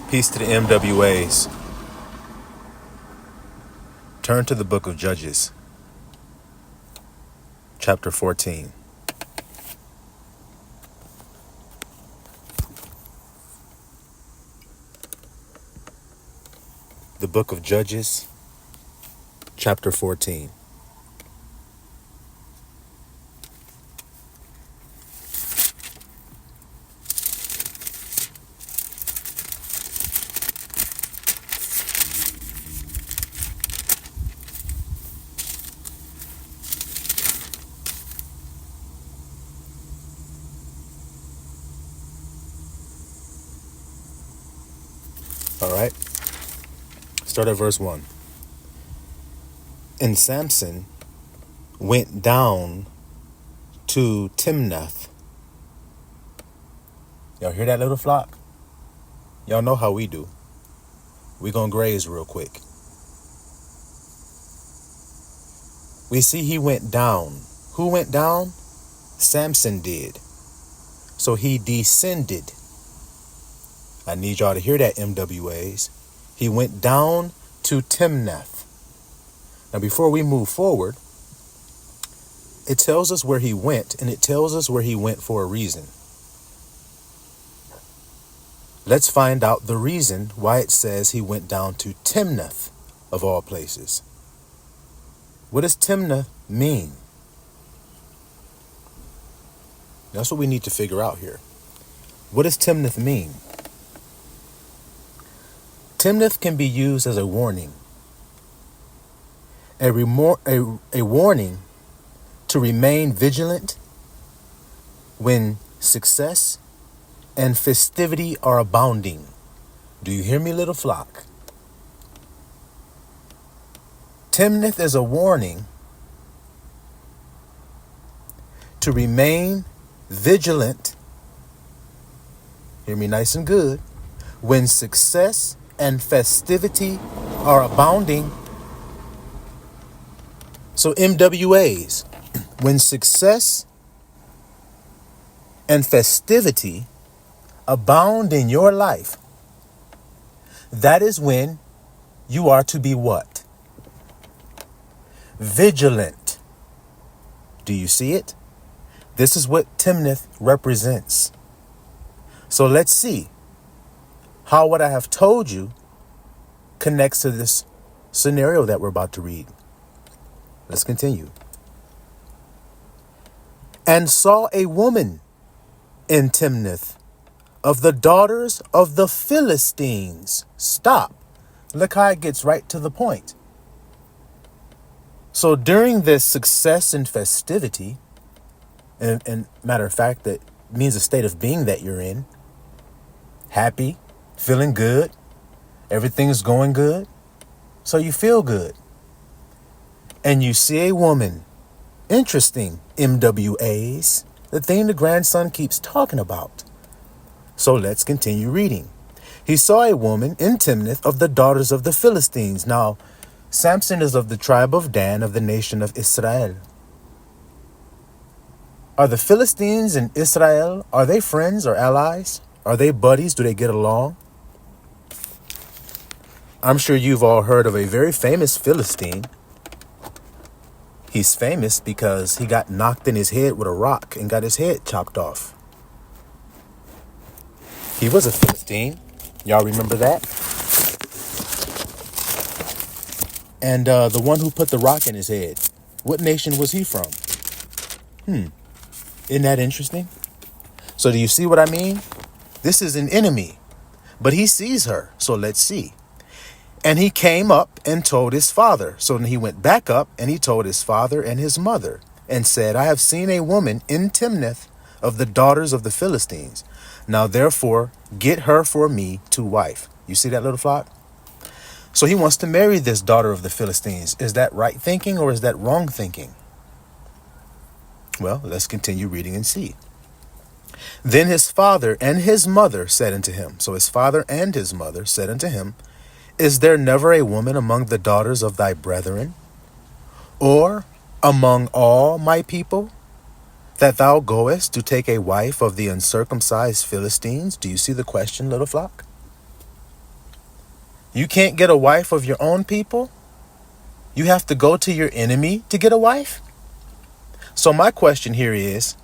Peace to the MWAs. Turn to the book of Judges, chapter 14. The book of Judges, chapter 14. All right. Start at verse 1. And Samson went down to Timnath. Y'all hear that, little flock? Y'all know how we do. We gonna graze real quick. We see he went down. Who went down? Samson did. So he descended. I need y'all to hear that, MWAs. He went down to Timnath. Now, before we move forward, it tells us where he went, and it tells us where he went for a reason. Let's find out the reason why it says he went down to Timnath, of all places. What does Timnath mean? That's what we need to figure out here. What does Timnath mean? Timnath can be used as a warning. A warning to remain vigilant when success and festivity are abounding. Do you hear me, little flock? Timnath is a warning to remain vigilant, hear me nice and good, when success and festivity are abounding. So MWAs, when success and festivity abound in your life, that is when you are to be what? Vigilant. Do you see it? This is what Timnath represents. So let's see how what I have told you connects to this scenario that we're about to read. Let's continue. And saw a woman in Timnath of the daughters of the Philistines. Stop. Look how it gets right to the point. So during this success and festivity, and matter of fact, that means a state of being that you're in, happy, feeling good, everything's going good, so you feel good. And you see a woman. Interesting, MWAs, the thing the grandson keeps talking about. So let's continue reading. He saw a woman in Timnath of the daughters of the Philistines. Now, Samson is of the tribe of Dan of the nation of Israel. Are the Philistines and Israel, are they friends or allies? Are they buddies? Do they get along? I'm sure you've all heard of a very famous Philistine. He's famous because he got knocked in his head with a rock and got his head chopped off. He was a Philistine. Y'all remember that? And the one who put the rock in his head, what nation was he from? Isn't that interesting? So do you see what I mean? This is an enemy, but he sees her. So let's see. And he came up and told his father. So then he went back up and he told his father and his mother and said, I have seen a woman in Timnath of the daughters of the Philistines. Now, therefore, get her for me to wife. You see that, little flock? So he wants to marry this daughter of the Philistines. Is that right thinking or is that wrong thinking? Well, let's continue reading and see. Then his father and his mother said unto him. So his father and his mother said unto him, Is there never a woman among the daughters of thy brethren, or among all my people, that thou goest to take a wife of the uncircumcised Philistines? Do you see the question, little flock? You can't get a wife of your own people? You have to go to your enemy to get a wife? So my question here is,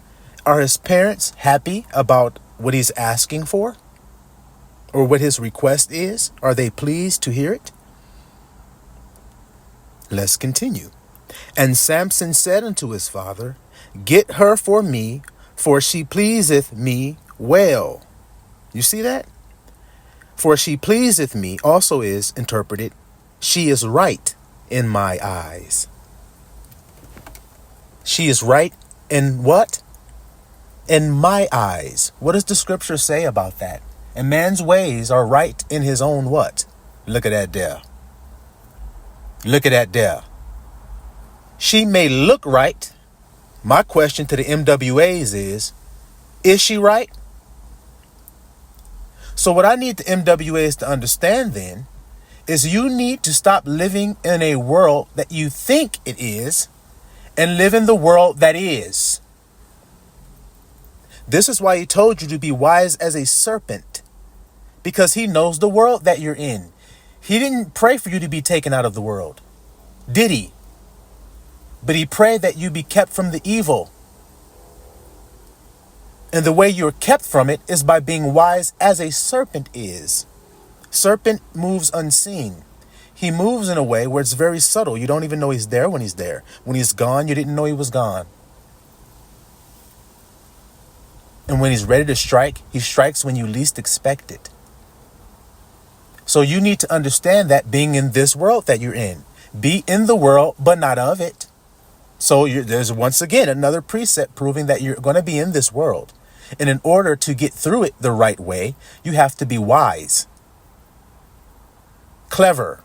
are his parents happy about what he's asking for? Or what his request is? Are they pleased to hear it? Let's continue. And Samson said unto his father, Get her for me, for she pleaseth me well. You see that? For she pleaseth me also is interpreted, she is right in my eyes. She is right in what? In my eyes. What does the scripture say about that? And man's ways are right in his own what? Look at that there. Look at that there. She may look right. My question to the MWAs is she right? So what I need the MWAs to understand then is you need to stop living in a world that you think it is and live in the world that is. This is why he told you to be wise as a serpent, because he knows the world that you're in. He didn't pray for you to be taken out of the world, did he? But he prayed that you be kept from the evil. And the way you're kept from it is by being wise as a serpent is. Serpent moves unseen. He moves in a way where it's very subtle. You don't even know he's there when he's there. When he's gone, you didn't know he was gone. And when he's ready to strike, he strikes when you least expect it. So you need to understand that being in this world that you're in. Be in the world, but not of it. So there's once again another precept proving that you're going to be in this world. And in order to get through it the right way, you have to be wise, clever,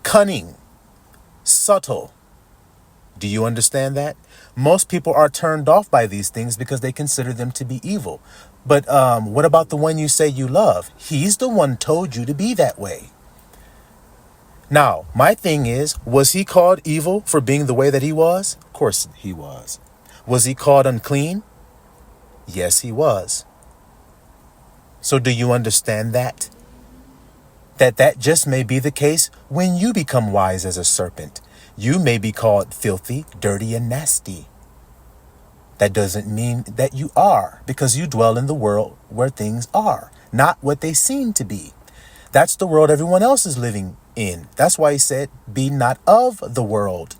cunning, subtle. Do you understand that? Most people are turned off by these things because they consider them to be evil. But what about the one you say you love? He's the one told you to be that way. Now, my thing is, was he called evil for being the way that he was? Of course he was. Was he called unclean? Yes, he was. So do you understand that? That just may be the case when you become wise as a serpent. You may be called filthy, dirty, and nasty. That doesn't mean that you are, because you dwell in the world where things are, not what they seem to be. That's the world everyone else is living in. That's why he said, be not of the world.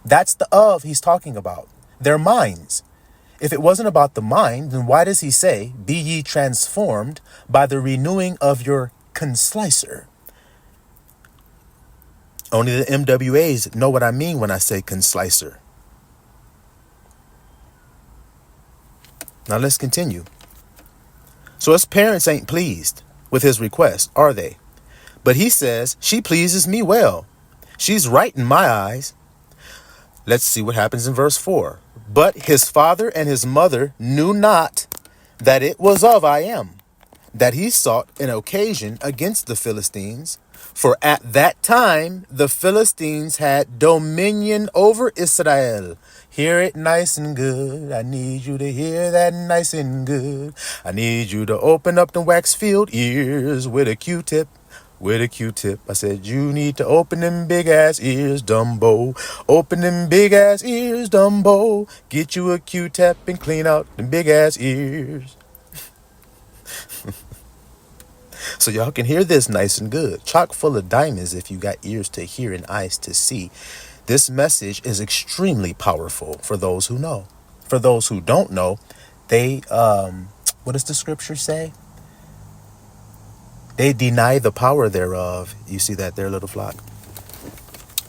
That's the of he's talking about. Their minds. If it wasn't about the mind, then why does he say, be ye transformed by the renewing of your conslicer? Only the MWAs know what I mean when I say conslicer. Now let's continue. So his parents ain't pleased with his request, are they? But he says, she pleases me well. She's right in my eyes. Let's see what happens in verse 4. But his father and his mother knew not that it was of I am, that he sought an occasion against the Philistines. For at that time the Philistines had dominion over Israel. Hear it nice and good. I need you to hear that nice and good. I need you to open up the wax-filled ears with a Q-tip. With a Q-tip. I said, you need to open them big-ass ears, Dumbo. Open them big-ass ears, Dumbo. Get you a Q-tip and clean out them big-ass ears. So y'all can hear this nice and good. Chock full of diamonds if you got ears to hear and eyes to see. This message is extremely powerful for those who know. For those who don't know, they, what does the scripture say? They deny the power thereof. You see that there, little flock?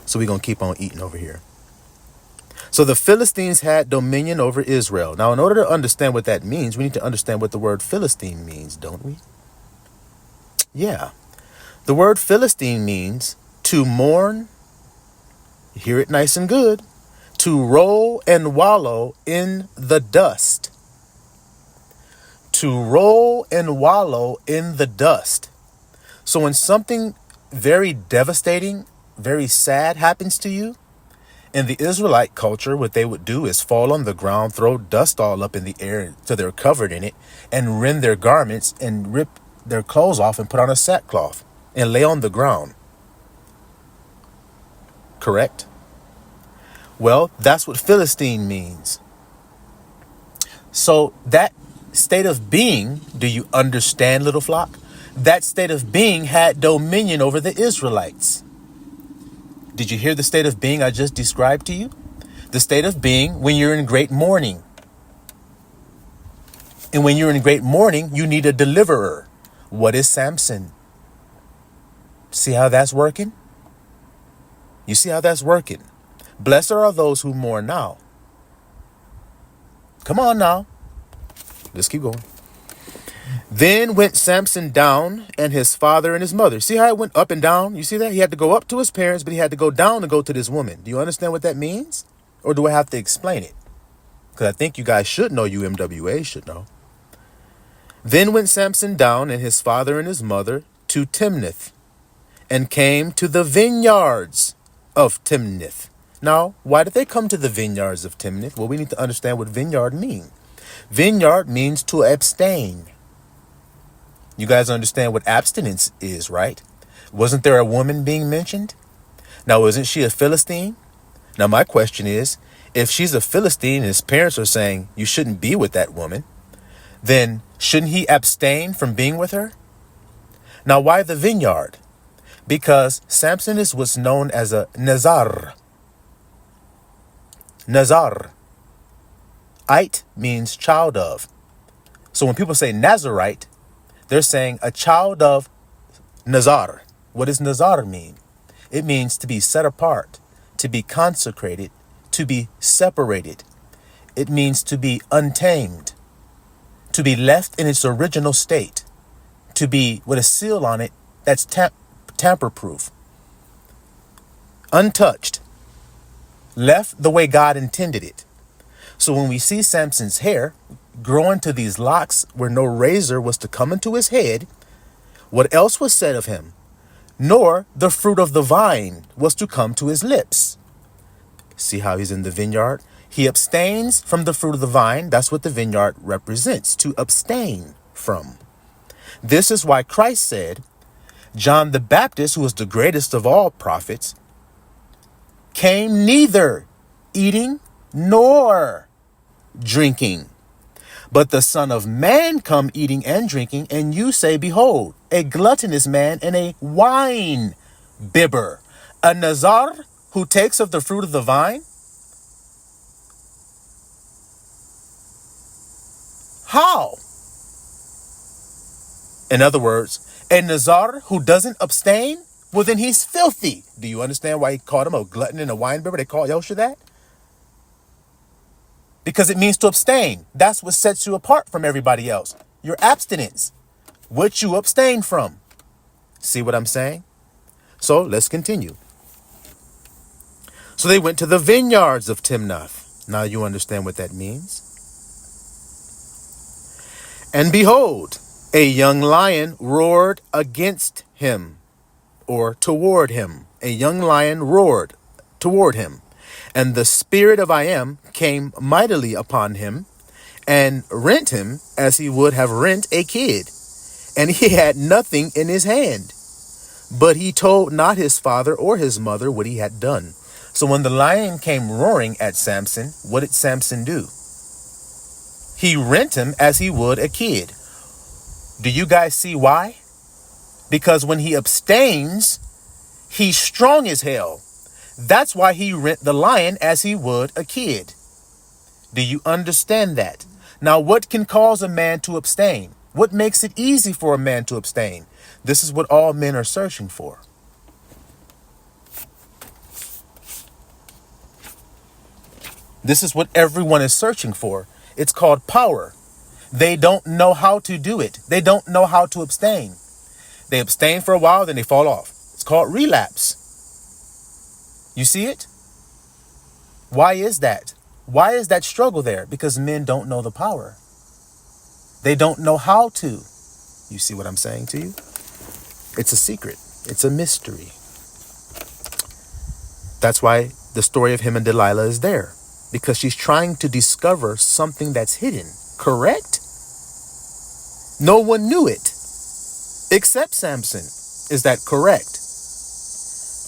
So we're going to keep on eating over here. So the Philistines had dominion over Israel. Now, in order to understand what that means, we need to understand what the word Philistine means, don't we? Yeah. The word Philistine means to mourn. Hear it nice and good. To roll and wallow in the dust. To roll and wallow in the dust. So when something very devastating, very sad happens to you, in the Israelite culture, what they would do is fall on the ground, throw dust all up in the air till they're covered in it, and rend their garments and rip their clothes off and put on a sackcloth. and lay on the ground. Correct? Well, that's what Philistine means. So that state of being, do you understand, little flock? That state of being had dominion over the Israelites. Did you hear the state of being I just described to you? The state of being when you're in great mourning. And when you're in great mourning, you need a deliverer. What is Samson? See how that's working? You see how that's working? Blessed are those who mourn now. Come on now. Let's keep going. Then went Samson down, and his father and his mother. See how it went up and down? You see that? He had to go up to his parents, but he had to go down and go to this woman. Do you understand what that means? Or do I have to explain it? Because I think you guys should know. You MWA should know. Then went Samson down, and his father and his mother, to Timnath, and came to the vineyards of Timnath. Now, why did they come to the vineyards of Timnath? Well, we need to understand what vineyard means. Vineyard means to abstain. You guys understand what abstinence is, right? Wasn't there a woman being mentioned? Now, isn't she a Philistine? Now, my question is, if she's a Philistine and his parents are saying you shouldn't be with that woman, then shouldn't he abstain from being with her? Now, why the vineyard? Because Samson is what's known as a Nazar. Nazar. Ite means child of. So when people say Nazarite, they're saying a child of Nazar. What does Nazar mean? It means to be set apart, to be consecrated, to be separated. It means to be untamed, to be left in its original state, to be with a seal on it that's tamper-proof, untouched, left the way God intended it. So when we see Samson's hair growing to these locks where no razor was to come into his head, what else was said of him? Nor the fruit of the vine was to come to his lips. See how he's in the vineyard? He abstains from the fruit of the vine. That's what the vineyard represents, to abstain from. This is why Christ said, John the Baptist, who was the greatest of all prophets, came neither eating nor drinking, but the Son of Man come eating and drinking, and you say, behold, a gluttonous man and a wine bibber, a Nazar who takes of the fruit of the vine? How? In other words, a Nazar who doesn't abstain, well, then he's filthy. Do you understand why he called him a glutton and a wine bibber? They call Yosha that? Because it means to abstain. That's what sets you apart from everybody else. Your abstinence. What you abstain from. See what I'm saying? So let's continue. So they went to the vineyards of Timnath. Now you understand what that means. And behold, a young lion roared against him, or toward him. A young lion roared toward him. And the spirit of I am came mightily upon him and rent him as he would have rent a kid. And he had nothing in his hand. But he told not his father or his mother what he had done. So when the lion came roaring at Samson, what did Samson do? He rent him as he would a kid. Do you guys see why? Because when he abstains, he's strong as hell. That's why he rent the lion as he would a kid. Do you understand that? Now, what can cause a man to abstain? What makes it easy for a man to abstain? This is what all men are searching for. This is what everyone is searching for. It's called power. They don't know how to do it. They don't know how to abstain. They abstain for a while, then they fall off. It's called relapse. You see it? Why is that? Why is that struggle there? Because men don't know the power. They don't know how to. You see what I'm saying to you? It's a secret. It's a mystery. That's why the story of him and Delilah is there. Because she's trying to discover something that's hidden. Correct? No one knew it except Samson. Is that correct?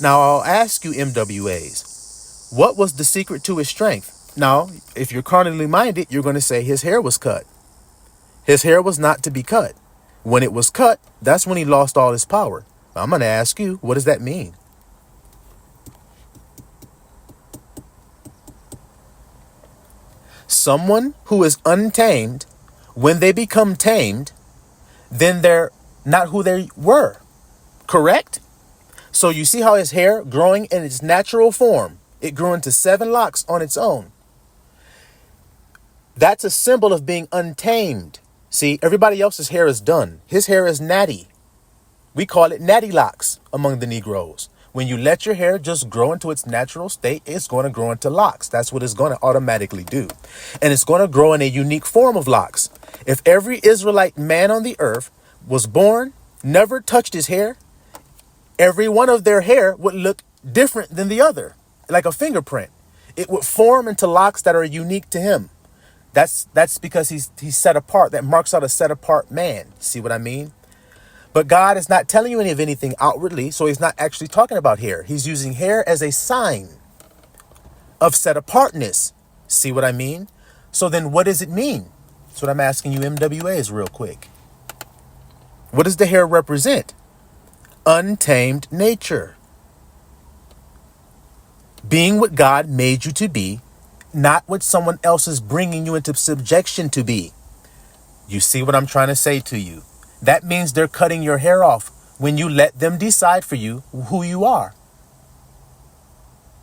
Now I'll ask you, MWAs, what was the secret to his strength? Now, if you're carnally minded, you're going to say his hair was cut. His hair was not to be cut. When it was cut, that's when he lost all his power. I'm going to ask you, what does that mean? Someone who is untamed, when they become tamed, then they're not who they were. Correct? So you see how his hair growing in its natural form, it grew into 7 locks on its own. That's a symbol of being untamed. See, everybody else's hair is done. His hair is natty. We call it natty locks among the Negroes. When you let your hair just grow into its natural state, it's going to grow into locks. That's what it's going to automatically do. And it's going to grow in a unique form of locks. If every Israelite man on the earth was born, never touched his hair, every one of their hair would look different than the other, like a fingerprint. It would form into locks that are unique to him. That's because he's set apart. That marks out a set apart man. See what I mean? But God is not telling you any of anything outwardly, so he's not actually talking about hair. He's using hair as a sign of set apartness. See what I mean? So then what does it mean? That's what I'm asking you MWAs real quick. What does the hair represent? Untamed nature. Being what God made you to be, not what someone else is bringing you into subjection to be. You see what I'm trying to say to you? That means they're cutting your hair off when you let them decide for you who you are.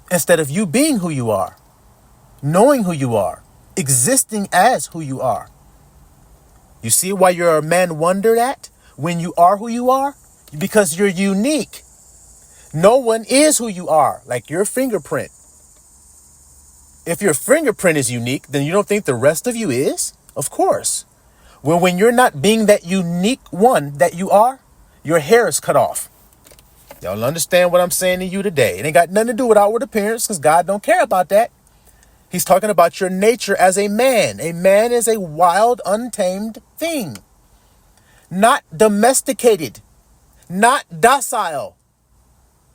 Instead of you being who you are, knowing who you are, existing as who you are. You see why you're a man wondered at when you are who you are? Because you're unique. No one is who you are, like your fingerprint. If your fingerprint is unique, then you don't think the rest of you is? Of course. Well, when you're not being that unique one that you are, your hair is cut off. Y'all understand what I'm saying to you today? It ain't got nothing to do with outward appearance because God don't care about that. He's talking about your nature as a man. A man is a wild, untamed thing. Not domesticated. Not docile.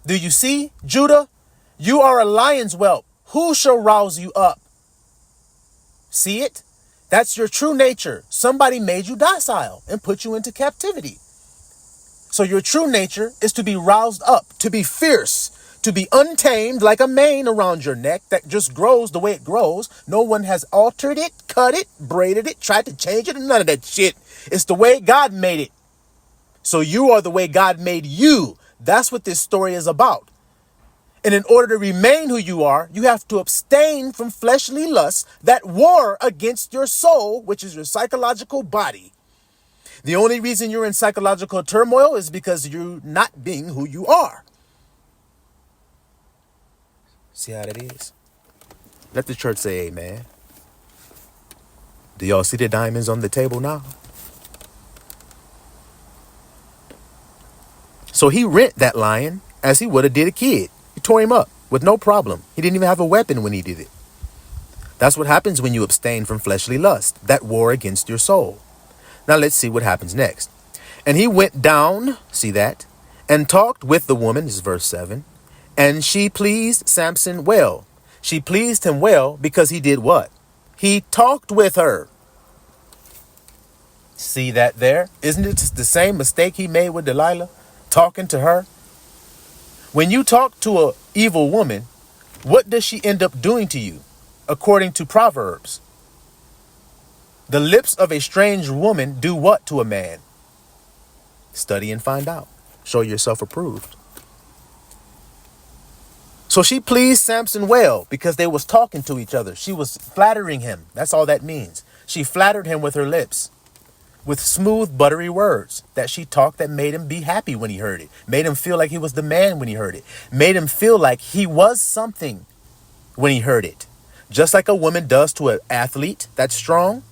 Do you see, Judah? You are a lion's whelp. Who shall rouse you up? See it? That's your true nature. Somebody made you docile and put you into captivity. So your true nature is to be roused up, to be fierce, to be untamed like a mane around your neck that just grows the way it grows. No one has altered it, cut it, braided it, tried to change it, and none of that shit. It's the way God made it. So you are the way God made you. That's what this story is about. And in order to remain who you are, you have to abstain from fleshly lusts that war against your soul, which is your psychological body. The only reason you're in psychological turmoil is because you're not being who you are. See how that is? Let the church say amen. Do y'all see the diamonds on the table now? So he rent that lion as he would have did a kid. He tore him up with no problem. He didn't even have a weapon when he did it. That's what happens when you abstain from fleshly lust, that war against your soul. Now let's see what happens next. And he went down, see that, and talked with the woman, this is verse 7, and she pleased Samson well. She pleased him well because he did what? He talked with her. See that there? Isn't it the same mistake he made with Delilah? Talking to her. When you talk to an evil woman, what does she end up doing to you? According to Proverbs, the lips of a strange woman do what to a man? Study and find out. Show yourself approved. So she pleased Samson well because they was talking to each other. She was flattering him. That's all that means. She flattered him with her lips, with smooth, buttery words that she talked that made him be happy when he heard it. Made him feel like he was the man when he heard it. Made him feel like he was something when he heard it. Just like a woman does to an athlete that's strong.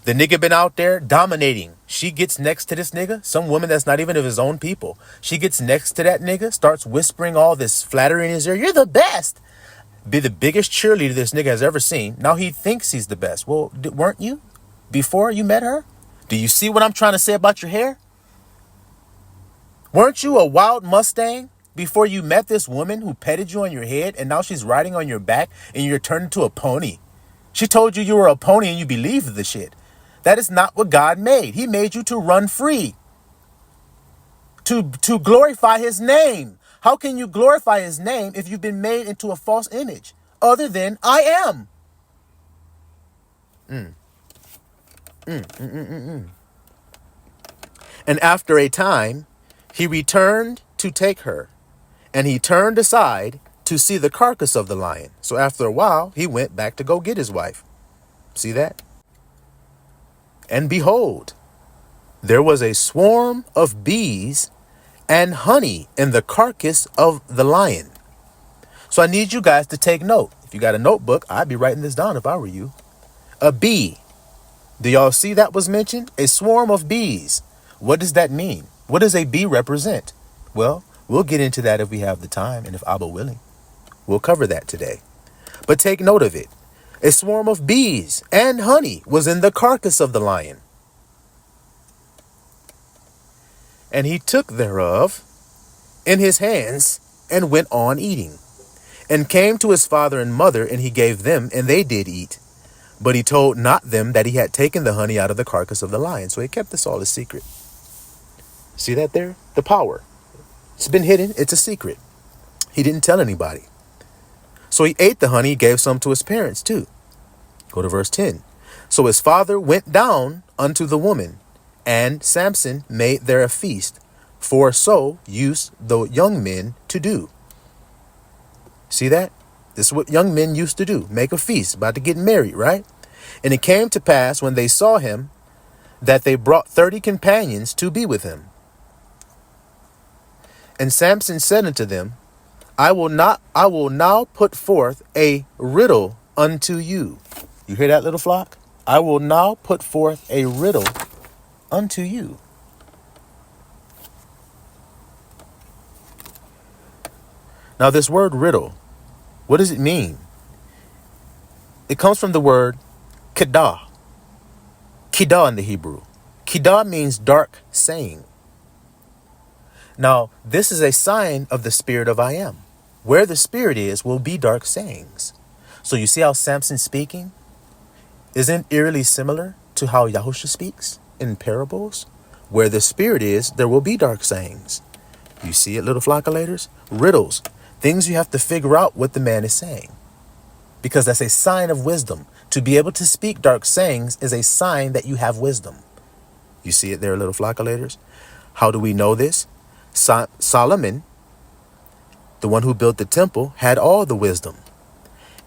The nigga been out there dominating. She gets next to this nigga, some woman that's not even of his own people. She gets next to that nigga, starts whispering all this flattery in his ear. You're the best. Be the biggest cheerleader this nigga has ever seen. Now he thinks he's the best. Well, weren't you before you met her? Do you see what I'm trying to say about your hair? Weren't you a wild Mustang before you met this woman who petted you on your head, and now she's riding on your back and you're turned into a pony? She told you you were a pony and you believed the shit. That is not what God made. He made you to run free, to glorify his name. How can you glorify his name if you've been made into a false image other than I am? And after a time, he returned to take her, and he turned aside to see the carcass of the lion. So after a while, he went back to go get his wife. See that? And behold, there was a swarm of bees and honey in the carcass of the lion. So I need you guys to take note. If you got a notebook, I'd be writing this down if I were you. A bee. Do y'all see that was mentioned? A swarm of bees. What does that mean? What does a bee represent? Well, we'll get into that if we have the time and if Abba willing. We'll cover that today. But take note of it. A swarm of bees and honey was in the carcass of the lion. And he took thereof in his hands and went on eating, and came to his father and mother, and he gave them, and they did eat. But he told not them that he had taken the honey out of the carcass of the lion. So he kept this all a secret. See that there? The power. It's been hidden. It's a secret. He didn't tell anybody. So he ate the honey, gave some to his parents too. Go to verse 10. So his father went down unto the woman, and Samson made there a feast, for so used the young men to do. See that? This is what young men used to do. Make a feast, about to get married, right? And it came to pass when they saw him that they brought 30 companions to be with him. And Samson said unto them, I will now put forth a riddle unto you. You hear that, little flock? I will now put forth a riddle unto you. Now this word riddle, what does it mean? It comes from the word kedah. Kedah in the Hebrew. Kedah means dark saying. Now, this is a sign of the spirit of I am. Where the spirit is will be dark sayings. So you see how Samson's speaking isn't eerily similar to how Yahusha speaks in parables? Where the spirit is, there will be dark sayings. You see it, little flockulators? Riddles. Things you have to figure out what the man is saying. Because that's a sign of wisdom. To be able to speak dark sayings is a sign that you have wisdom. You see it there, little flockulators? How do we know this? Solomon, the one who built the temple, had all the wisdom.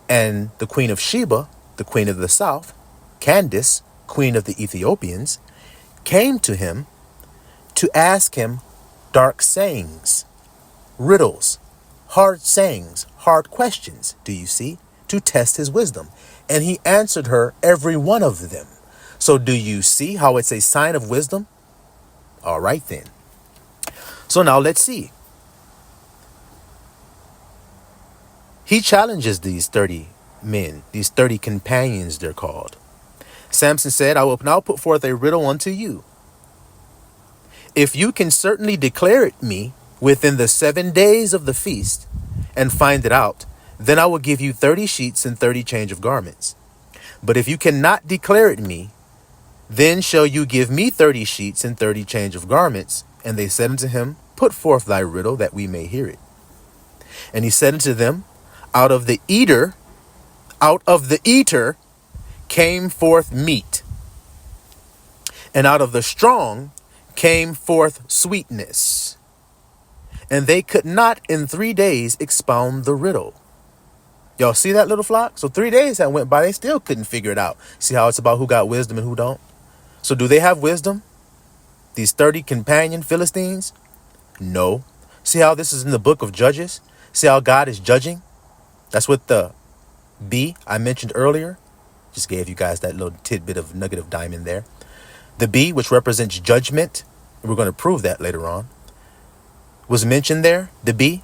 And the queen of Sheba, the queen of the south, Candace, queen of the Ethiopians, came to him to ask him dark sayings, riddles, hard sayings, hard questions, do you see, to test his wisdom. And he answered her every one of them. So do you see how it's a sign of wisdom? All right then. So now let's see. He challenges these 30 men, these 30 companions they're called. Samson said, I will now put forth a riddle unto you. If you can certainly declare it me within the 7 days of the feast and find it out, then I will give you 30 sheets and 30 change of garments. But if you cannot declare it me, then shall you give me 30 sheets and 30 change of garments. And they said unto him, Put forth thy riddle that we may hear it. And he said unto them, Out of the eater came forth meat, and out of the strong came forth sweetness. And they could not in 3 days expound the riddle. Y'all see that, little flock? So 3 days that went by, they still couldn't figure it out. See how it's about who got wisdom and who don't? So do they have wisdom? These 30 companion Philistines? No. See how this is in the book of Judges? See how God is judging? That's what the bee I mentioned earlier. Just gave you guys that little tidbit of nugget of diamond there. The bee, which represents judgment, and we're going to prove that later on, was mentioned there, the bee.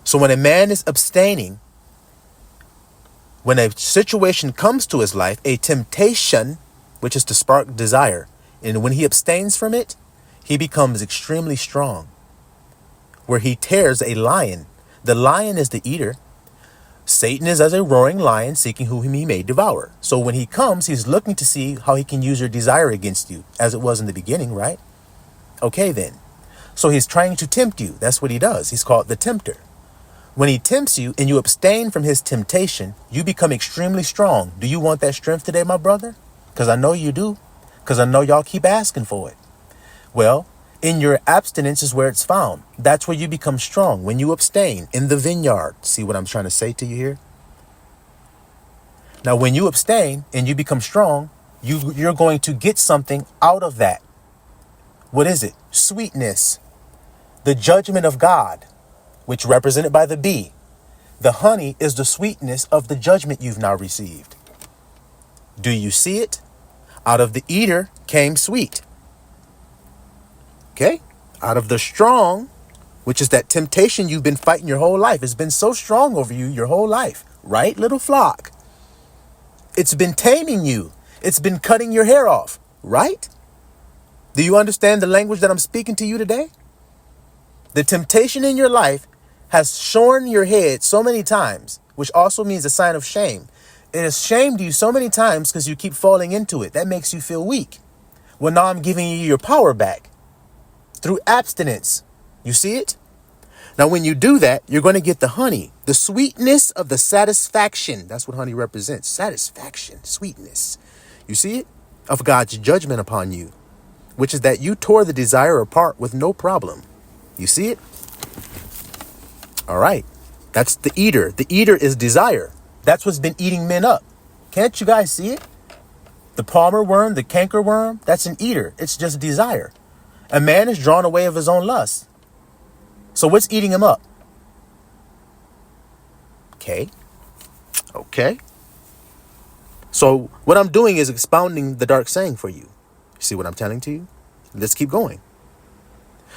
So when a man is abstaining, when a situation comes to his life, a temptation, which is to spark desire, and when he abstains from it, he becomes extremely strong, where he tears a lion. The lion is the eater. Satan is as a roaring lion seeking whom he may devour. So when he comes, he's looking to see how he can use your desire against you, as it was in the beginning, right? Okay, then. So he's trying to tempt you. That's what he does. He's called the tempter. When he tempts you and you abstain from his temptation, you become extremely strong. Do you want that strength today, my brother? Because I know you do. Because I know y'all keep asking for it. Well, in your abstinence is where it's found. That's where you become strong, when you abstain in the vineyard. See what I'm trying to say to you here? Now, when you abstain and you become strong, you're going to get something out of that. What is it? Sweetness. The judgment of God, which represented by the bee. The honey is the sweetness of the judgment you've now received. Do you see it? Out of the eater came sweet. Okay? Out of the strong, which is that temptation you've been fighting your whole life. It's been so strong over you your whole life. Right, little flock? It's been taming you. It's been cutting your hair off. Right? Do you understand the language that I'm speaking to you today? The temptation in your life has shorn your head so many times, which also means a sign of shame. It has shamed you so many times because you keep falling into it. That makes you feel weak. Well, now I'm giving you your power back through abstinence. You see it? Now, when you do that, you're going to get the honey, the sweetness of the satisfaction. That's what honey represents. Satisfaction, sweetness. You see it? Of God's judgment upon you, which is that you tore the desire apart with no problem. You see it? All right. That's the eater. The eater is desire. That's what's been eating men up. Can't you guys see it? The palmer worm, the canker worm, that's an eater. It's just desire. A man is drawn away of his own lust. So what's eating him up? Okay. So what I'm doing is expounding the dark saying for you. See what I'm telling to you? Let's keep going.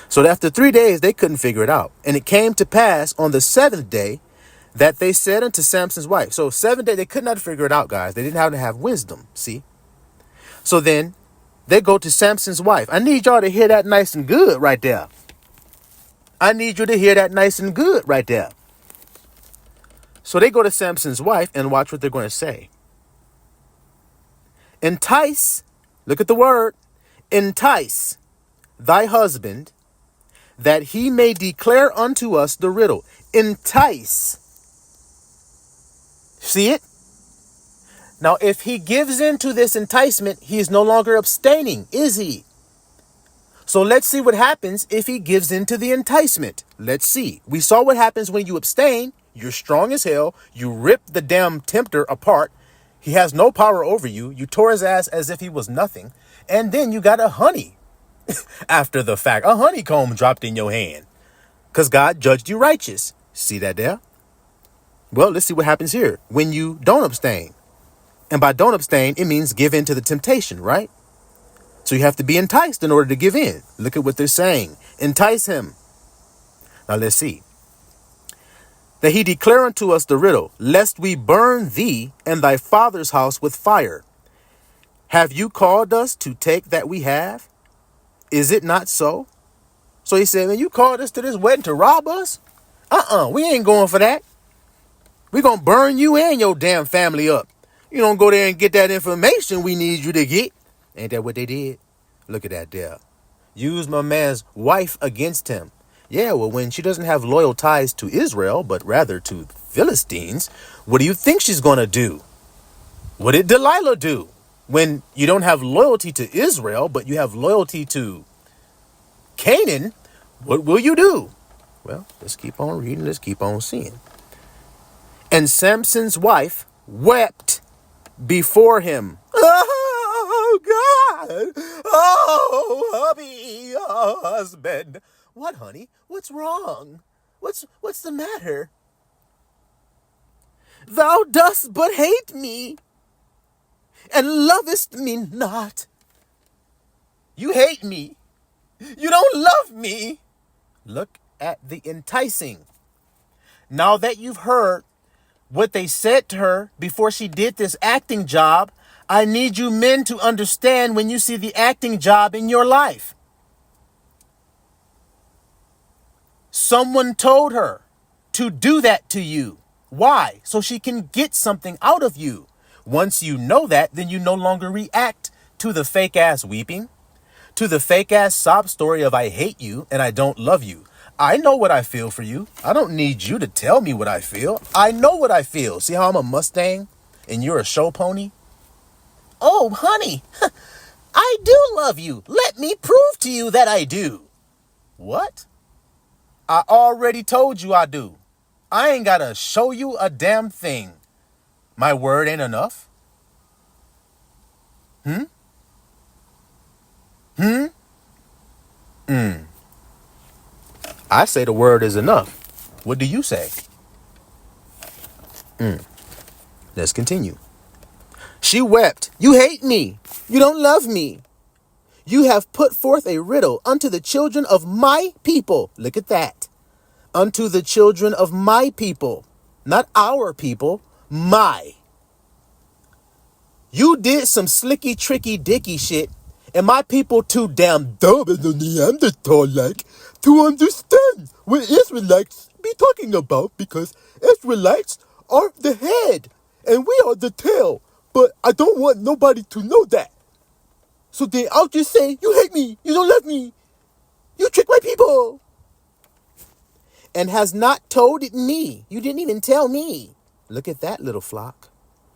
So after 3 days, they couldn't figure it out. And it came to pass on the seventh day that they said unto Samson's wife. So 7 days, they could not figure it out, guys. They didn't have to have wisdom. See? So then they go to Samson's wife. I need y'all to hear that nice and good right there. I need you to hear that nice and good right there. So they go to Samson's wife and watch what they're going to say. Entice, look at the word, entice thy husband, that he may declare unto us the riddle. Entice. See it? Now, if he gives in to this enticement, he is no longer abstaining, is he? So let's see what happens if he gives in to the enticement. Let's see. We saw what happens when you abstain. You're strong as hell. You rip the damn tempter apart. He has no power over you. You tore his ass as if he was nothing. And then you got a honey after the fact. A honeycomb dropped in your hand because God judged you righteous. See that there? Well, let's see what happens here when you don't abstain. And by don't abstain, it means give in to the temptation, right? So you have to be enticed in order to give in. Look at what they're saying. Entice him. Now let's see. That he declare unto us the riddle, lest we burn thee and thy father's house with fire. Have you called us to take that we have? Is it not so? So he said, man, you called us to this wedding to rob us? We ain't going for that. We're going to burn you and your damn family up. You don't go there and get that information we need you to get. Ain't that what they did? Look at that there. Use my man's wife against him. Yeah, well, when she doesn't have loyal ties to Israel, but rather to Philistines, what do you think she's going to do? What did Delilah do? When you don't have loyalty to Israel, but you have loyalty to Canaan, what will you do? Well, let's keep on reading. Let's keep on seeing. And Samson's wife wept before him. Oh, God. Oh, hubby, oh, husband. What, honey? What's wrong? What's the matter? Thou dost but hate me, and lovest me not. You hate me. You don't love me. Look at the enticing. Now that you've heard what they said to her before she did this acting job, I need you men to understand when you see the acting job in your life. Someone told her to do that to you. Why? So she can get something out of you. Once you know that, then you no longer react to the fake ass weeping, to the fake ass sob story of I hate you and I don't love you. I know what I feel for you. I don't need you to tell me what I feel. I know what I feel. See how I'm a Mustang and you're a show pony? Oh, honey, I do love you. Let me prove to you that I do. What? I already told you I do. I ain't gotta show you a damn thing. My word ain't enough. Hmm? Hmm? I say the word is enough. What do you say? Let's continue. She wept. You hate me. You don't love me. You have put forth a riddle unto the children of my people. Look at that. Unto the children of my people. Not our people. My. You did some slicky, tricky, dicky shit. And my people too damn dumb and Neanderthal-like to understand what Israelites be talking about, because Israelites are the head and we are the tail. But I don't want nobody to know that. So then I'll just say, you hate me, you don't love me, you trick my people. And has not told it me. You didn't even tell me. Look at that, little flock.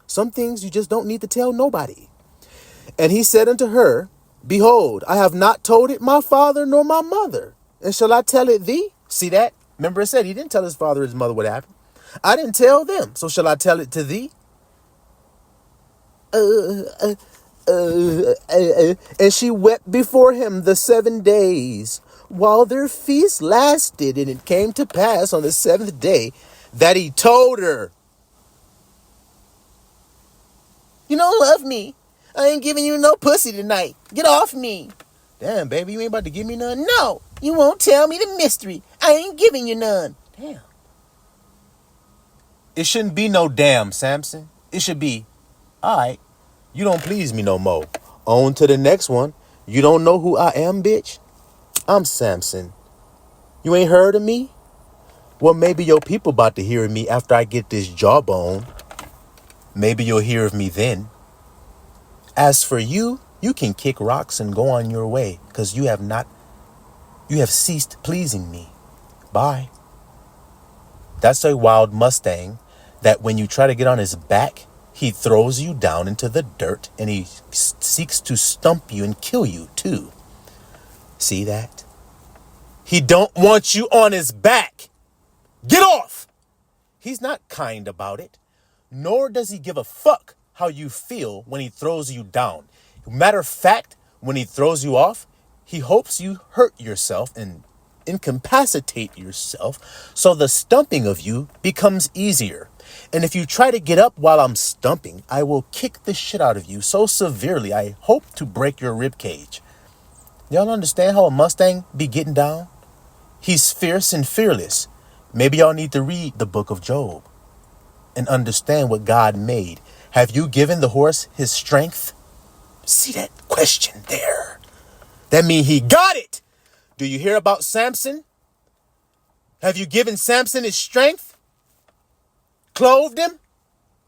Some things you just don't need to tell nobody. And he said unto her, behold, I have not told it my father nor my mother. And shall I tell it thee? See that? Remember it said he didn't tell his father or his mother what happened. I didn't tell them. So shall I tell it to thee? And she wept before him the 7 days, while their feast lasted. And it came to pass on the 7th day that he told her, you don't love me. I ain't giving you no pussy tonight. Get off me. Damn, baby, you ain't about to give me none? No, you won't tell me the mystery. I ain't giving you none. Damn. It shouldn't be no damn, Samson. It should be, all right, you don't please me no more. On to the next one. You don't know who I am, bitch? I'm Samson. You ain't heard of me? Well, maybe your people about to hear of me after I get this jawbone. Maybe you'll hear of me then. As for you, you can kick rocks and go on your way, because you have ceased pleasing me. Bye. That's a wild Mustang that when you try to get on his back, he throws you down into the dirt and he seeks to stump you and kill you too. See that? He don't want you on his back. Get off! He's not kind about it, nor does he give a fuck how you feel when he throws you down. Matter of fact, when he throws you off, he hopes you hurt yourself and incapacitate yourself so the stumping of you becomes easier. And if you try to get up while I'm stumping, I will kick the shit out of you so severely I hope to break your rib cage. Y'all understand how a Mustang be getting down? He's fierce and fearless. Maybe y'all need to read the book of Job and understand what God made. Have you given the horse his strength? See that question there? That means he got it. Do you hear about Samson? Have you given Samson his strength? Clothed him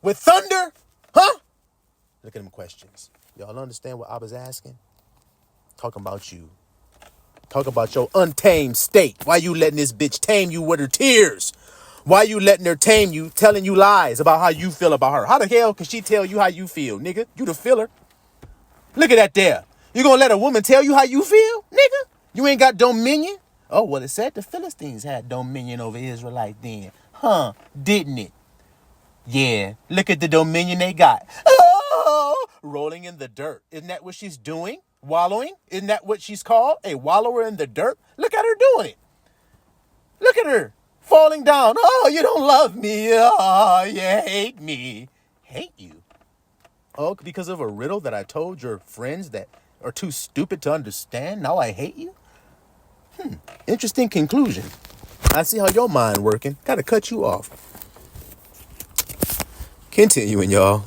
with thunder? Huh? Look at them questions. Y'all understand what I was asking? Talking about you. Talk about your untamed state. Why you letting this bitch tame you with her tears? Why you letting her tame you, telling you lies about how you feel about her? How the hell can she tell you how you feel, nigga? You the filler. Look at that there. You gonna let a woman tell you how you feel, nigga? You ain't got dominion? Oh, well, it said the Philistines had dominion over Israelite then. Huh, didn't it? Yeah, look at the dominion they got. Oh, rolling in the dirt. Isn't that what she's doing? Wallowing? Isn't that what she's called? A wallower in the dirt? Look at her doing it. Look at her falling down. Oh, you don't love me. Oh, you hate me. Hate you? Oh, because of a riddle that I told your friends that are too stupid to understand? Now I hate you? Interesting conclusion. I see how your mind working. Gotta cut you off. Continuing, y'all.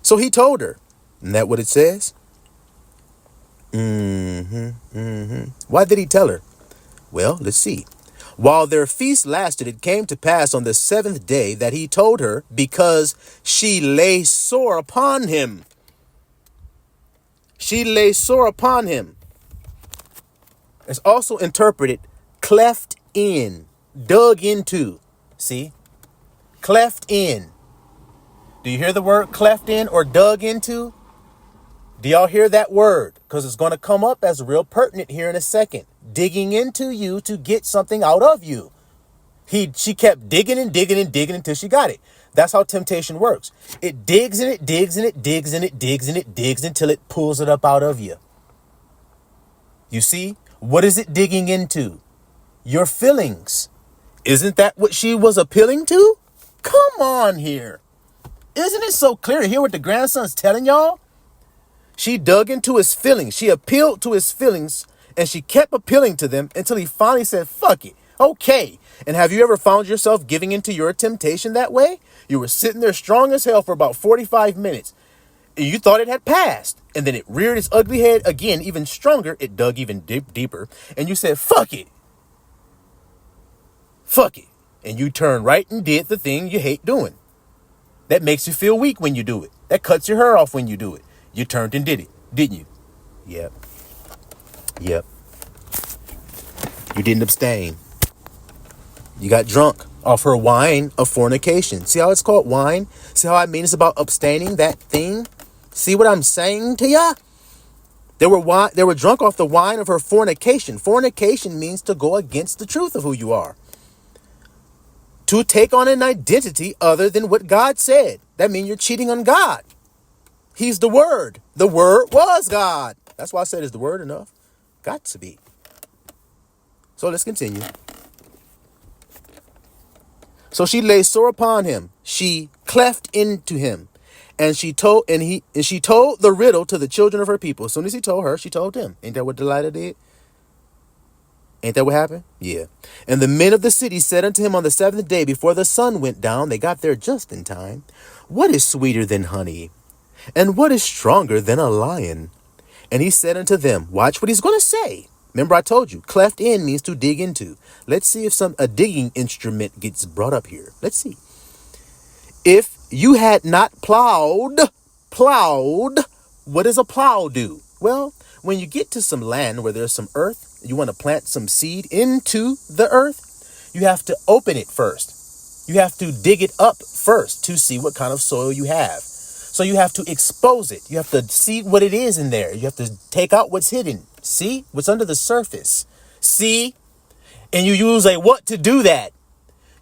So he told her. Isn't that what it says? Why did he tell her? Well, let's see. While their feast lasted, it came to pass on the seventh day that he told her, because she lay sore upon him. She lay sore upon him. It's also interpreted cleft in, dug into. See? Cleft in. Do you hear the word cleft in or dug into? Do y'all hear that word? Because it's going to come up as real pertinent here in a second. Digging into you to get something out of you. She kept digging and digging and digging until she got it. That's how temptation works. It digs and it digs and it digs and it digs and it digs until it pulls it up out of you. You see? What is it digging into? Your feelings. Isn't that what she was appealing to? Come on here. Isn't it so clear to hear what the grandson's telling y'all? She dug into his feelings. She appealed to his feelings, and she kept appealing to them until he finally said, fuck it. Okay. And have you ever found yourself giving into your temptation that way? You were sitting there strong as hell for about 45 minutes. And you thought it had passed. And then it reared its ugly head again, even stronger. It dug even deeper. And you said, fuck it. Fuck it. And you turned right and did the thing you hate doing. That makes you feel weak when you do it. That cuts your hair off when you do it. You turned and did it, didn't you? Yep. You didn't abstain. You got drunk off her wine of fornication. See how it's called wine? See how I mean it's about abstaining that thing? See what I'm saying to ya? They were drunk off the wine of her fornication. Fornication means to go against the truth of who you are. To take on an identity other than what God said. That means you're cheating on God. He's the Word. The Word was God. That's why I said, is the Word enough? Got to be. So let's continue. So she lay sore upon him. She cleft into him. And she told the riddle to the children of her people. As soon as he told her, she told him. Ain't that what Delilah did? Ain't that what happened? Yeah. And the men of the city said unto him on the seventh day before the sun went down, they got there just in time, what is sweeter than honey? And what is stronger than a lion? And he said unto them, watch what he's going to say. Remember I told you, cleft in means to dig into. Let's see if a digging instrument gets brought up here. Let's see. If you had not plowed, what does a plow do? Well, when you get to some land where there's some earth, you want to plant some seed into the earth, you have to open it first. You have to dig it up first to see what kind of soil you have. So you have to expose it. You have to see what it is in there. You have to take out what's hidden. See what's under the surface. See? And you use a what to do that?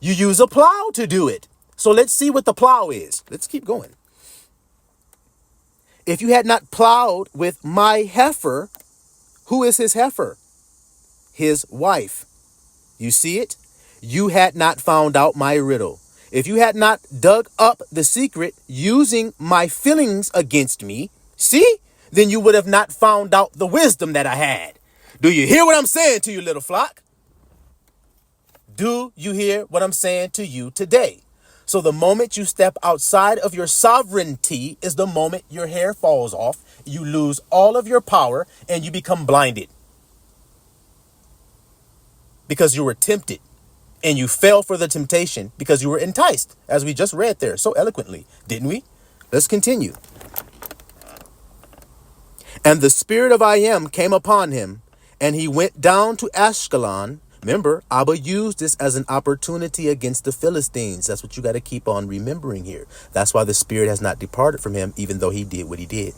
You use a plow to do it. So let's see what the plow is. Let's keep going. If you had not plowed with my heifer, who is his heifer? His wife. You see it? You had not found out my riddle. If you had not dug up the secret using my feelings against me, see, then you would have not found out the wisdom that I had. Do you hear what I'm saying to you, little flock? Do you hear what I'm saying to you today? So the moment you step outside of your sovereignty is the moment your hair falls off, you lose all of your power, and you become blinded. Because you were tempted. And you fell for the temptation because you were enticed, as we just read there so eloquently, didn't we? Let's continue. And the spirit of I am came upon him, and he went down to Ashkelon. Remember, Abba used this as an opportunity against the Philistines. That's what you got to keep on remembering here. That's why the spirit has not departed from him, even though he did what he did.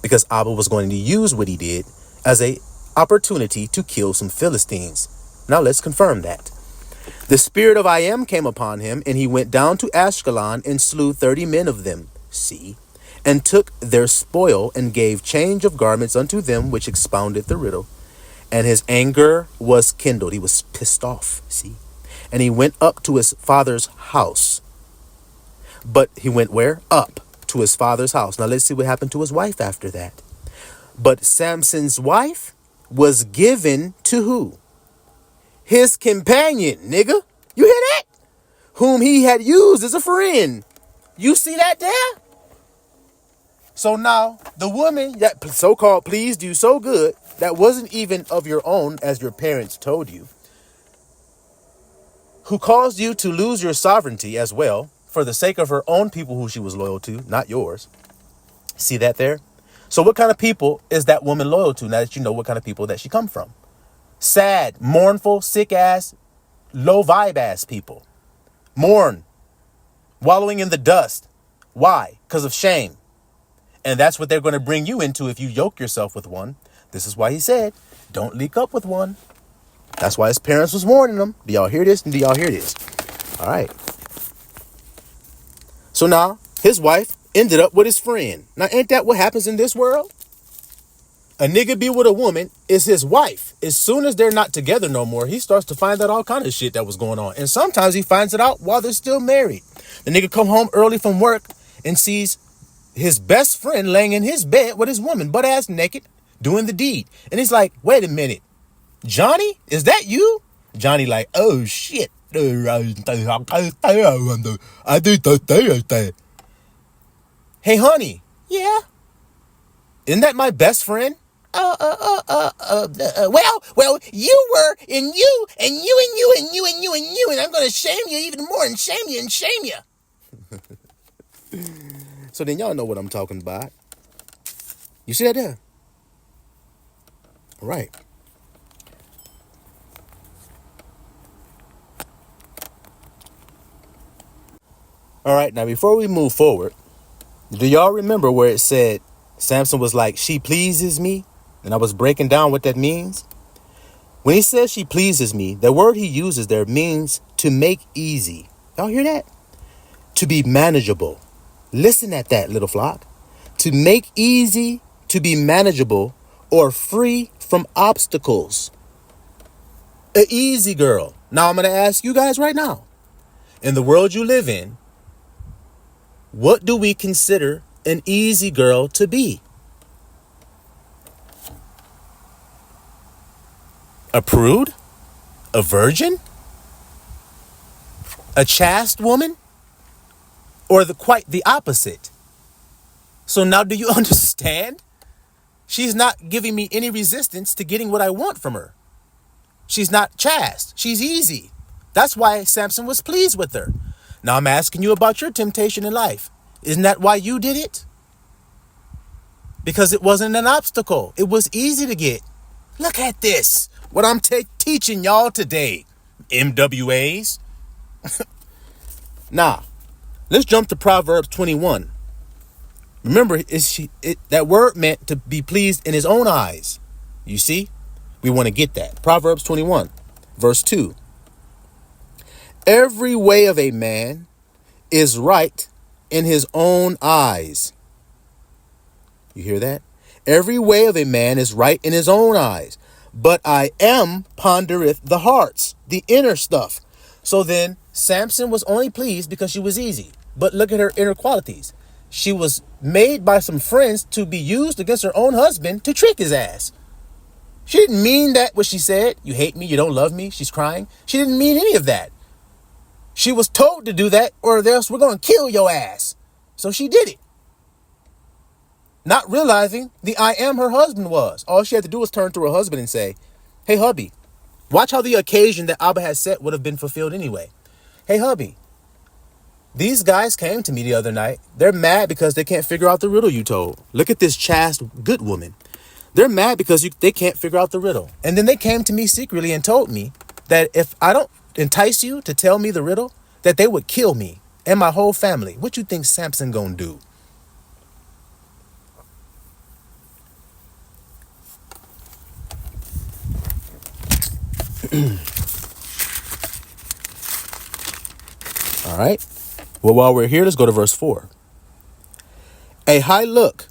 Because Abba was going to use what he did as an opportunity to kill some Philistines. Now let's confirm that. The spirit of I am came upon him, and he went down to Ashkelon and slew 30 men of them. See, and took their spoil and gave change of garments unto them which expounded the riddle. And his anger was kindled. He was pissed off. See, and he went up to his father's house. But he went where? Up to his father's house. Now let's see what happened to his wife after that. But Samson's wife was given to who? His companion, nigga. You hear that? Whom he had used as a friend. You see that there? So now the woman that so-called pleased you so good, that wasn't even of your own, as your parents told you, who caused you to lose your sovereignty as well for the sake of her own people who she was loyal to, not yours. See that there? So what kind of people is that woman loyal to, now that you know what kind of people that she come from? Sad, mournful, sick ass, low vibe ass people. Mourn, wallowing in the dust. Why? Because of shame. And that's what they're going to bring you into if you yoke yourself with one. This is why he said, don't leak up with one. That's why his parents was warning him. Do y'all hear this? And do y'all hear this? All right. So now his wife ended up with his friend. Now, ain't that what happens in this world? A nigga be with a woman is his wife. As soon as they're not together no more, he starts to find out all kind of shit that was going on. And sometimes he finds it out while they're still married. The nigga come home early from work and sees his best friend laying in his bed with his woman, butt ass naked, doing the deed. And he's like, wait a minute, Johnny, is that you? Johnny like, oh shit. Hey honey. Yeah. Isn't that my best friend? Well, you were, and you, and you, and you, and you, and you, and you, and I'm going to shame you even more, and shame you, and shame you. So then y'all know what I'm talking about. You see that there? All right. All right, now before we move forward, do y'all remember where it said Samson was like, she pleases me? And I was breaking down what that means. When he says she pleases me, the word he uses there means to make easy. Y'all hear that? To be manageable. Listen at that, little flock. To make easy, to be manageable, or free from obstacles. An easy girl. Now I'm going to ask you guys right now. In the world you live in, what do we consider an easy girl to be? A prude? A virgin? A chaste woman? Or quite the opposite? So now do you understand? She's not giving me any resistance to getting what I want from her. She's not chaste. She's easy. That's why Samson was pleased with her. Now I'm asking you about your temptation in life. Isn't that why you did it? Because it wasn't an obstacle. It was easy to get. Look at this. What I'm teaching y'all today. MWAs. Now, let's jump to Proverbs 21. Remember, that word meant to be pleased in his own eyes. You see? We want to get that. Proverbs 21, verse 2. Every way of a man is right in his own eyes. You hear that? Every way of a man is right in his own eyes. But I am pondereth the hearts, the inner stuff. So then Samson was only pleased because she was easy. But look at her inner qualities. She was made by some friends to be used against her own husband to trick his ass. She didn't mean that what she said. You hate me, you don't love me. She's crying. She didn't mean any of that. She was told to do that or else we're going to kill your ass. So she did it. Not realizing the I am her husband was. All she had to do was turn to her husband and say, hey, hubby, watch how the occasion that Abba had set would have been fulfilled anyway. Hey, hubby, these guys came to me the other night. They're mad because they can't figure out the riddle you told. Look at this chaste, good woman. They're mad because they can't figure out the riddle. And then they came to me secretly and told me that if I don't entice you to tell me the riddle, that they would kill me and my whole family. What you think Samson gonna do? All right. Well, while we're here, let's go to verse 4. A high look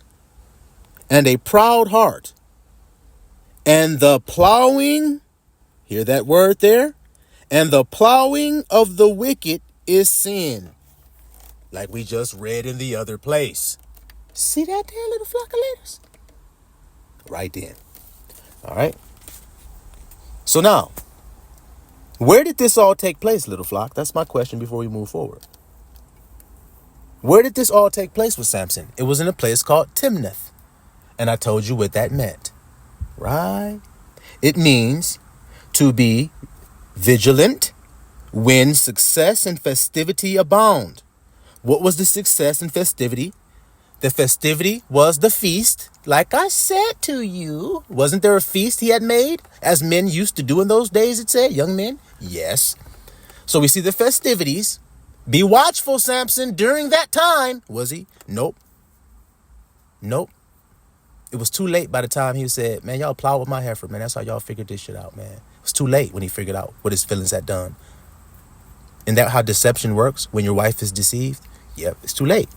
and a proud heart and the plowing, hear that word there? And the plowing of the wicked is sin. Like we just read in the other place. See that there, little flock of letters? Right then. All right. So now, where did this all take place, little flock? That's my question before we move forward. Where did this all take place with Samson? It was in a place called Timnath. And I told you what that meant, right? It means to be vigilant when success and festivity abound. What was the success and festivity? The festivity was the feast. Like I said to you, wasn't there a feast he had made, as men used to do in those days, it said, young men? Yes. So we see the festivities. Be watchful, Samson, during that time. Was he? Nope. It was too late by the time he said, man, y'all plow with my heifer, man. That's how y'all figured this shit out, man. It was too late when he figured out what his feelings had done. Isn't that how deception works when your wife is deceived? Yep, it's too late.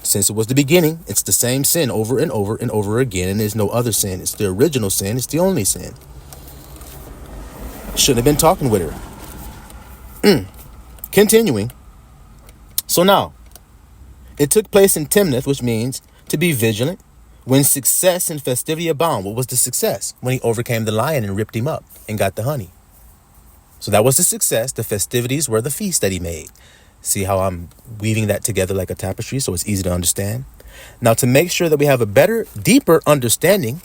Since it was the beginning, it's the same sin over and over and over again, and there's no other sin. It's the original sin. It's the only sin. Shouldn't have been talking with her. Continuing. So now, it took place in Timnath, which means to be vigilant when success and festivity abound. What was the success? When he overcame the lion and ripped him up and got the honey. So that was the success. The festivities were the feast that he made. See how I'm weaving that together like a tapestry so it's easy to understand? Now, to make sure that we have a better, deeper understanding,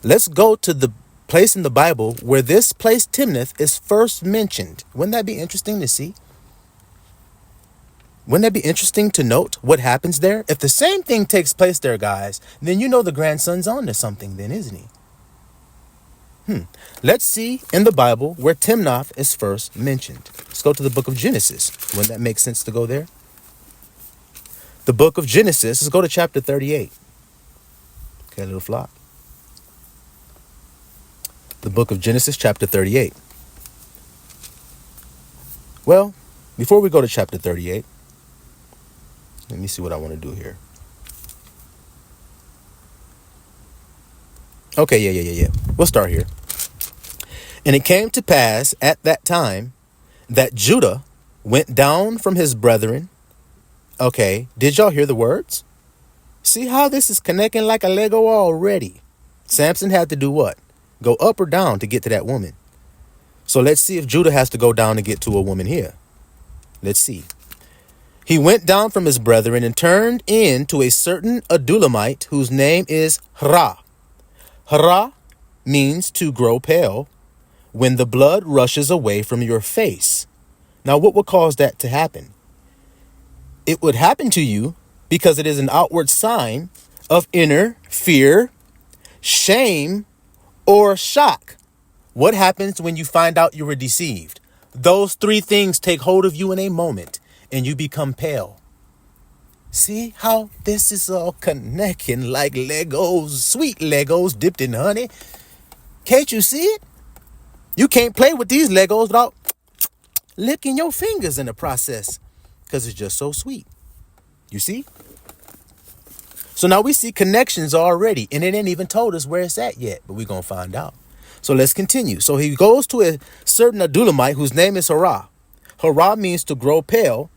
let's go to the place in the Bible where this place, Timnath, is first mentioned. Wouldn't that be interesting to see? Wouldn't that be interesting to note what happens there? If the same thing takes place there, guys, then you know the grandson's on to something then, isn't he? Let's see in the Bible where Timnath is first mentioned. Let's go to the book of Genesis. Wouldn't that make sense to go there? The book of Genesis, let's go to chapter 38. Okay, little flock. The book of Genesis, chapter 38. Well, before we go to chapter 38, let me see what I want to do here. Okay, yeah. We'll start here. And it came to pass at that time that Judah went down from his brethren. Okay, did y'all hear the words? See how this is connecting like a Lego already? Samson had to do what? Go up or down to get to that woman. So let's see if Judah has to go down to get to a woman here. Let's see. He went down from his brethren and turned in to a certain Adulamite whose name is Hra. Hra means to grow pale when the blood rushes away from your face. Now, what would cause that to happen? It would happen to you because it is an outward sign of inner fear, shame, or shock. What happens when you find out you were deceived? Those three things take hold of you in a moment and you become pale. See how this is all connecting like Legos, sweet Legos dipped in honey? Can't you see it? You can't play with these Legos without licking your fingers in the process because it's just so sweet. You see? So now we see connections already, and it ain't even told us where it's at yet, but we're going to find out. So let's continue. So he goes to a certain Adulamite whose name is Hra. Hra means to grow pale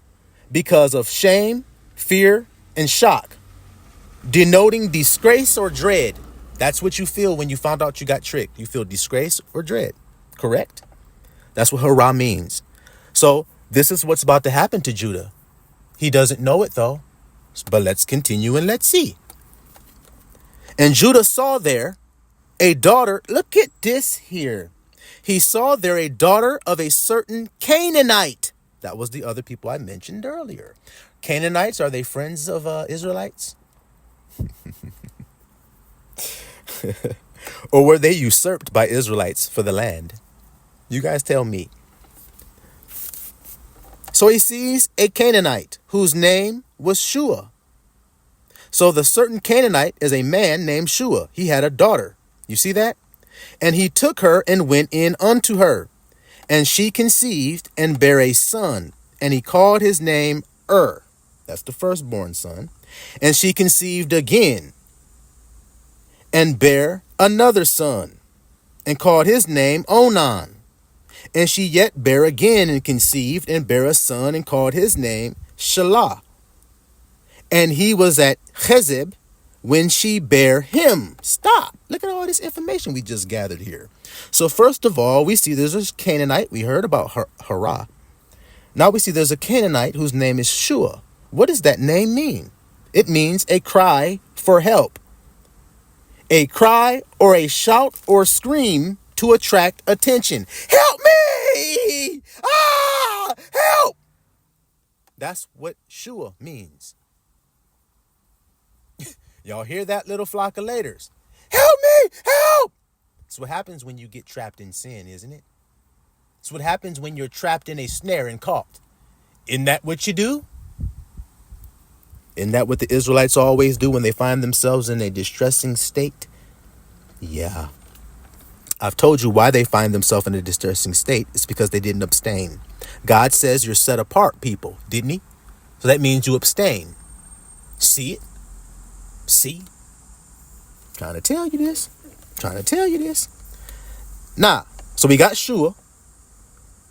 because of shame, fear, and shock, denoting disgrace or dread. That's what you feel when you found out you got tricked. You feel disgrace or dread, correct? That's what Hra means. So this is what's about to happen to Judah. He doesn't know it though, but let's continue and let's see. And Judah saw there a daughter. Look at this here. He saw there a daughter of a certain Canaanite. That was the other people I mentioned earlier. Canaanites, are they friends of Israelites? Or were they usurped by Israelites for the land? You guys tell me. So he sees a Canaanite whose name was Shua. So the certain Canaanite is a man named Shua. He had a daughter. You see that? And he took her and went in unto her. And she conceived and bare a son. And he called his name That's the firstborn son. And she conceived again and bare another son and called his name Onan. And she yet bare again and conceived and bare a son and called his name Shelah. And he was at Chezib when she bare him. Stop. Look at all this information we just gathered here. So first of all, we see there's a Canaanite. We heard about Hra. Now we see there's a Canaanite whose name is Shua. What does that name mean? It means a cry for help. A cry or a shout or scream to attract attention. Help me! Ah! Help! That's what Shua means. Y'all hear that, little flock of laters? Help me! Help! That's what happens when you get trapped in sin, isn't it? It's what happens when you're trapped in a snare and caught. Isn't that what you do? Isn't that what the Israelites always do when they find themselves in a distressing state? Yeah. I've told you why they find themselves in a distressing state. It's because they didn't abstain. God says you're set apart people, didn't he? So that means you abstain. See it? See? Trying to tell you this. Nah, so we got Shua.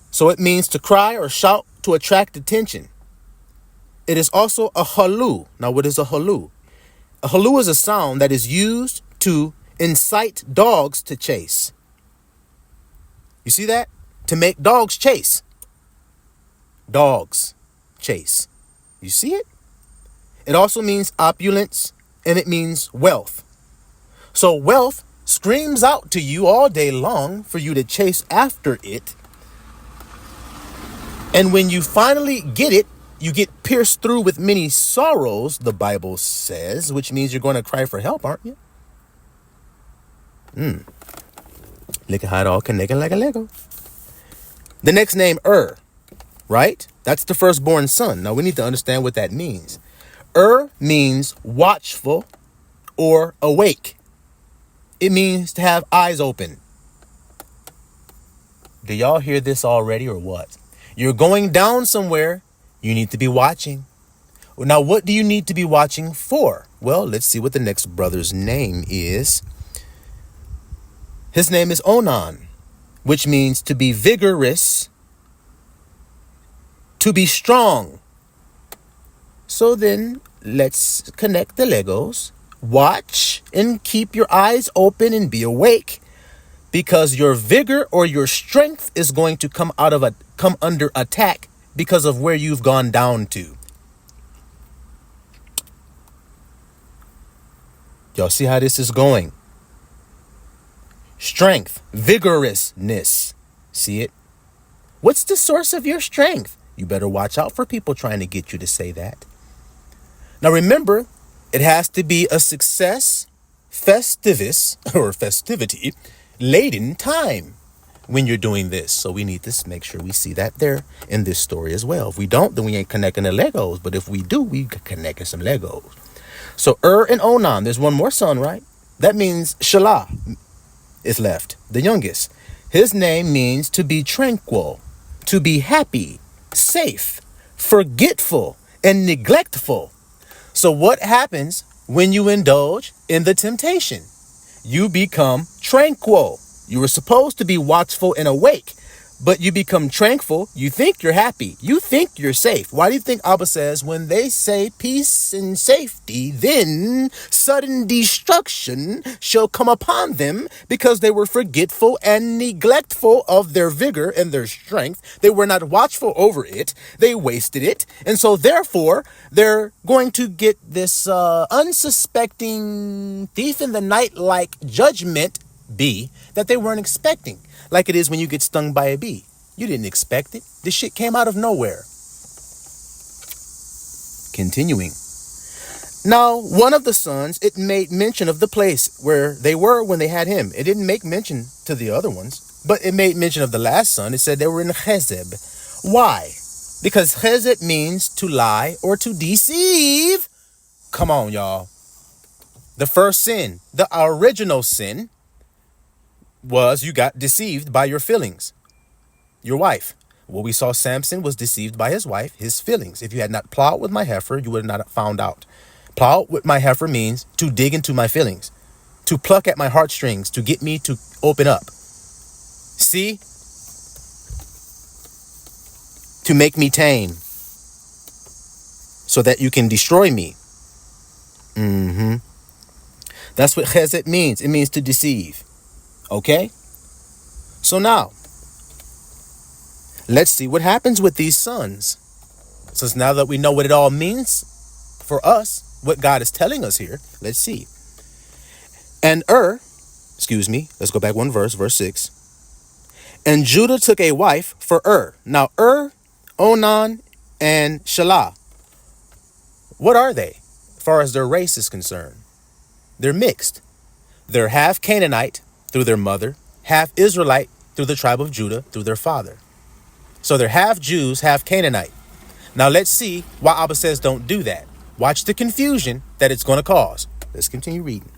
So it means to cry or shout to attract attention. It is also a halu. Now, what is a halu? A halu is a sound that is used to incite dogs to chase. You see that? To make dogs chase. Dogs chase. You see it? It also means opulence, and it means wealth. So wealth screams out to you all day long for you to chase after it. And when you finally get it, you get pierced through with many sorrows, the Bible says, which means you're going to cry for help, aren't you? Look at how it all connected like a Lego. The next name, right? That's the firstborn son. Now we need to understand what that means. Means watchful or awake. It means to have eyes open. Do y'all hear this already or what? You're going down somewhere. You need to be watching. Now, what do you need to be watching for? Well, let's see what the next brother's name is. His name is Onan, which means to be vigorous, to be strong. So then let's connect the Legos. Watch and keep your eyes open and be awake, because your vigor or your strength is going to come under attack because of where you've gone down to. Y'all see how this is going? Strength, vigorousness. See it? What's the source of your strength? You better watch out for people trying to get you to say that. Now remember, it has to be a success, festivus, or festivity, laden time when you're doing this. So we need to make sure we see that there in this story as well. If we don't, then we ain't connecting the Legos. But if we do, we connecting some Legos. So and Onan, there's one more son, right? That means Shelah is left, the youngest. His name means to be tranquil, to be happy, safe, forgetful, and neglectful. So what happens when you indulge in the temptation? You become tranquil. You were supposed to be watchful and awake, but you become tranquil. You think you're happy. You think you're safe. Why do you think Abba says when they say peace and safety, then sudden destruction shall come upon them, because they were forgetful and neglectful of their vigor and their strength. They were not watchful over it. They wasted it. And so therefore, they're going to get this unsuspecting thief in the night like judgment that they weren't expecting. Like it is when you get stung by a bee. You didn't expect it. This shit came out of nowhere. Continuing. Now, one of the sons, it made mention of the place where they were when they had him. It didn't make mention to the other ones, but it made mention of the last son. It said they were in Chezeb. Why? Because Chezeb means to lie or to deceive. Come on, y'all. The first sin, the original sin, was you got deceived by your feelings, your wife. Well, we saw Samson was deceived by his wife, his feelings. If you had not plowed with my heifer, you would not have found out. Plow with my heifer means to dig into my feelings, to pluck at my heartstrings, to get me to open up. See? To make me tame so that you can destroy me. That's what chesed means. It means to deceive. Okay? So now, let's see what happens with these sons. Since now that we know what it all means for us, what God is telling us here, let's see. And let's go back one verse 6. And Judah took a wife for Now Onan, and Shelah. What are they as far as their race is concerned? They're mixed. They're half Canaanite through their mother, half Israelite through the tribe of Judah through their father. So they're half Jews, half Canaanite. Now let's see why Abba says don't do that. Watch the confusion that it's going to cause. Let's continue reading.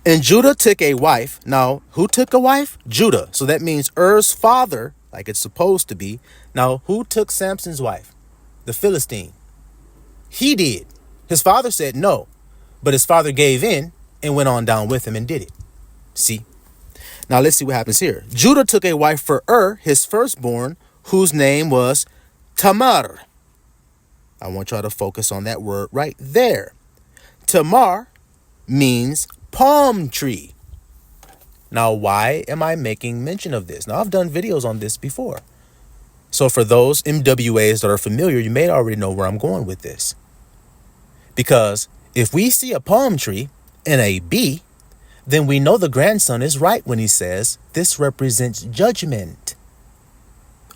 And Judah took a wife. Now, who took a wife? Judah. So that means Er's father, like it's supposed to be. Now, who took Samson's wife? The Philistine. He did. His father said no, but his father gave in and went on down with him and did it. See? Now, let's see what happens here. Judah took a wife for his firstborn, whose name was Tamar. I want y'all to focus on that word right there. Tamar means palm tree. Now, why am I making mention of this? Now, I've done videos on this before. So for those MWAs that are familiar, you may already know where I'm going with this. Because if we see a palm tree and a bee, then we know the grandson is right when he says this represents judgment.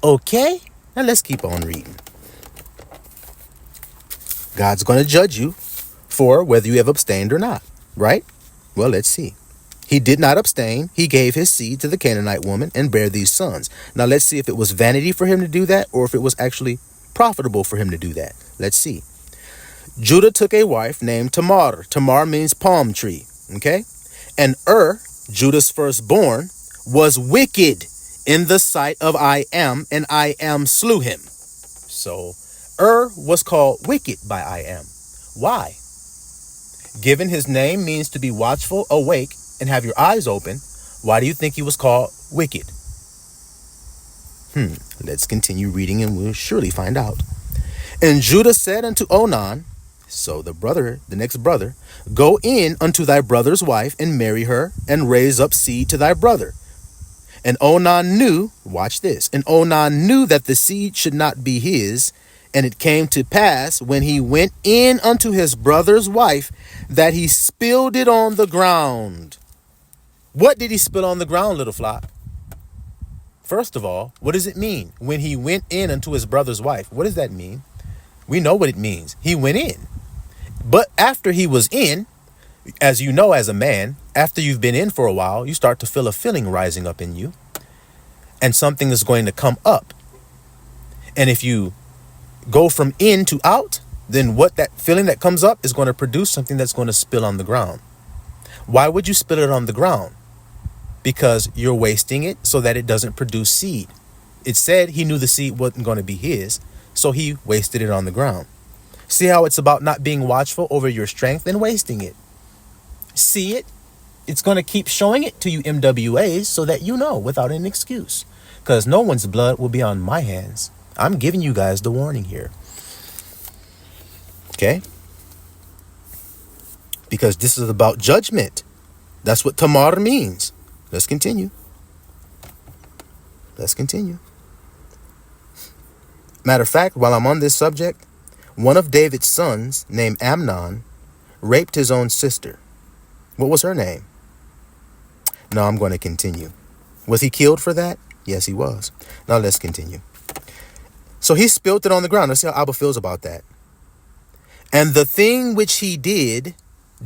Okay? Now let's keep on reading. God's going to judge you for whether you have abstained or not, right? Well, let's see. He did not abstain. He gave his seed to the Canaanite woman and bare these sons. Now, let's see if it was vanity for him to do that or if it was actually profitable for him to do that. Let's see. Judah took a wife named Tamar. Tamar means palm tree. Okay. And Judah's firstborn, was wicked in the sight of I-Am, and I-Am slew him. So was called wicked by I-Am. Why? Given his name means to be watchful, awake, and have your eyes open, why do you think he was called wicked? Let's continue reading and we'll surely find out. And Judah said unto Onan, so the next brother, go in unto thy brother's wife and marry her and raise up seed to thy brother. And Onan knew, watch this, and Onan knew that the seed should not be his. And it came to pass when he went in unto his brother's wife that he spilled it on the ground. What did he spill on the ground, little flock? First of all, what does it mean when he went in unto his brother's wife? What does that mean? We know what it means. He went in. But after he was in, as you know, as a man, after you've been in for a while, you start to feel a feeling rising up in you. And something is going to come up. And if you go from in to out, then what that feeling that comes up is going to produce something that's going to spill on the ground. Why would you spill it on the ground? Because you're wasting it so that it doesn't produce seed. It said he knew the seed wasn't going to be his, so he wasted it on the ground. See how it's about not being watchful over your strength and wasting it. See it? It's going to keep showing it to you MWAs so that you know without an excuse. Because no one's blood will be on my hands. I'm giving you guys the warning here. Okay? Because this is about judgment. That's what Tamar means. Let's continue. Matter of fact, while I'm on this subject, one of David's sons, named Amnon, raped his own sister. What was her name? No, I'm going to continue. Was he killed for that? Yes, he was. Now let's continue. So he spilled it on the ground. Let's see how Abba feels about that. And the thing which he did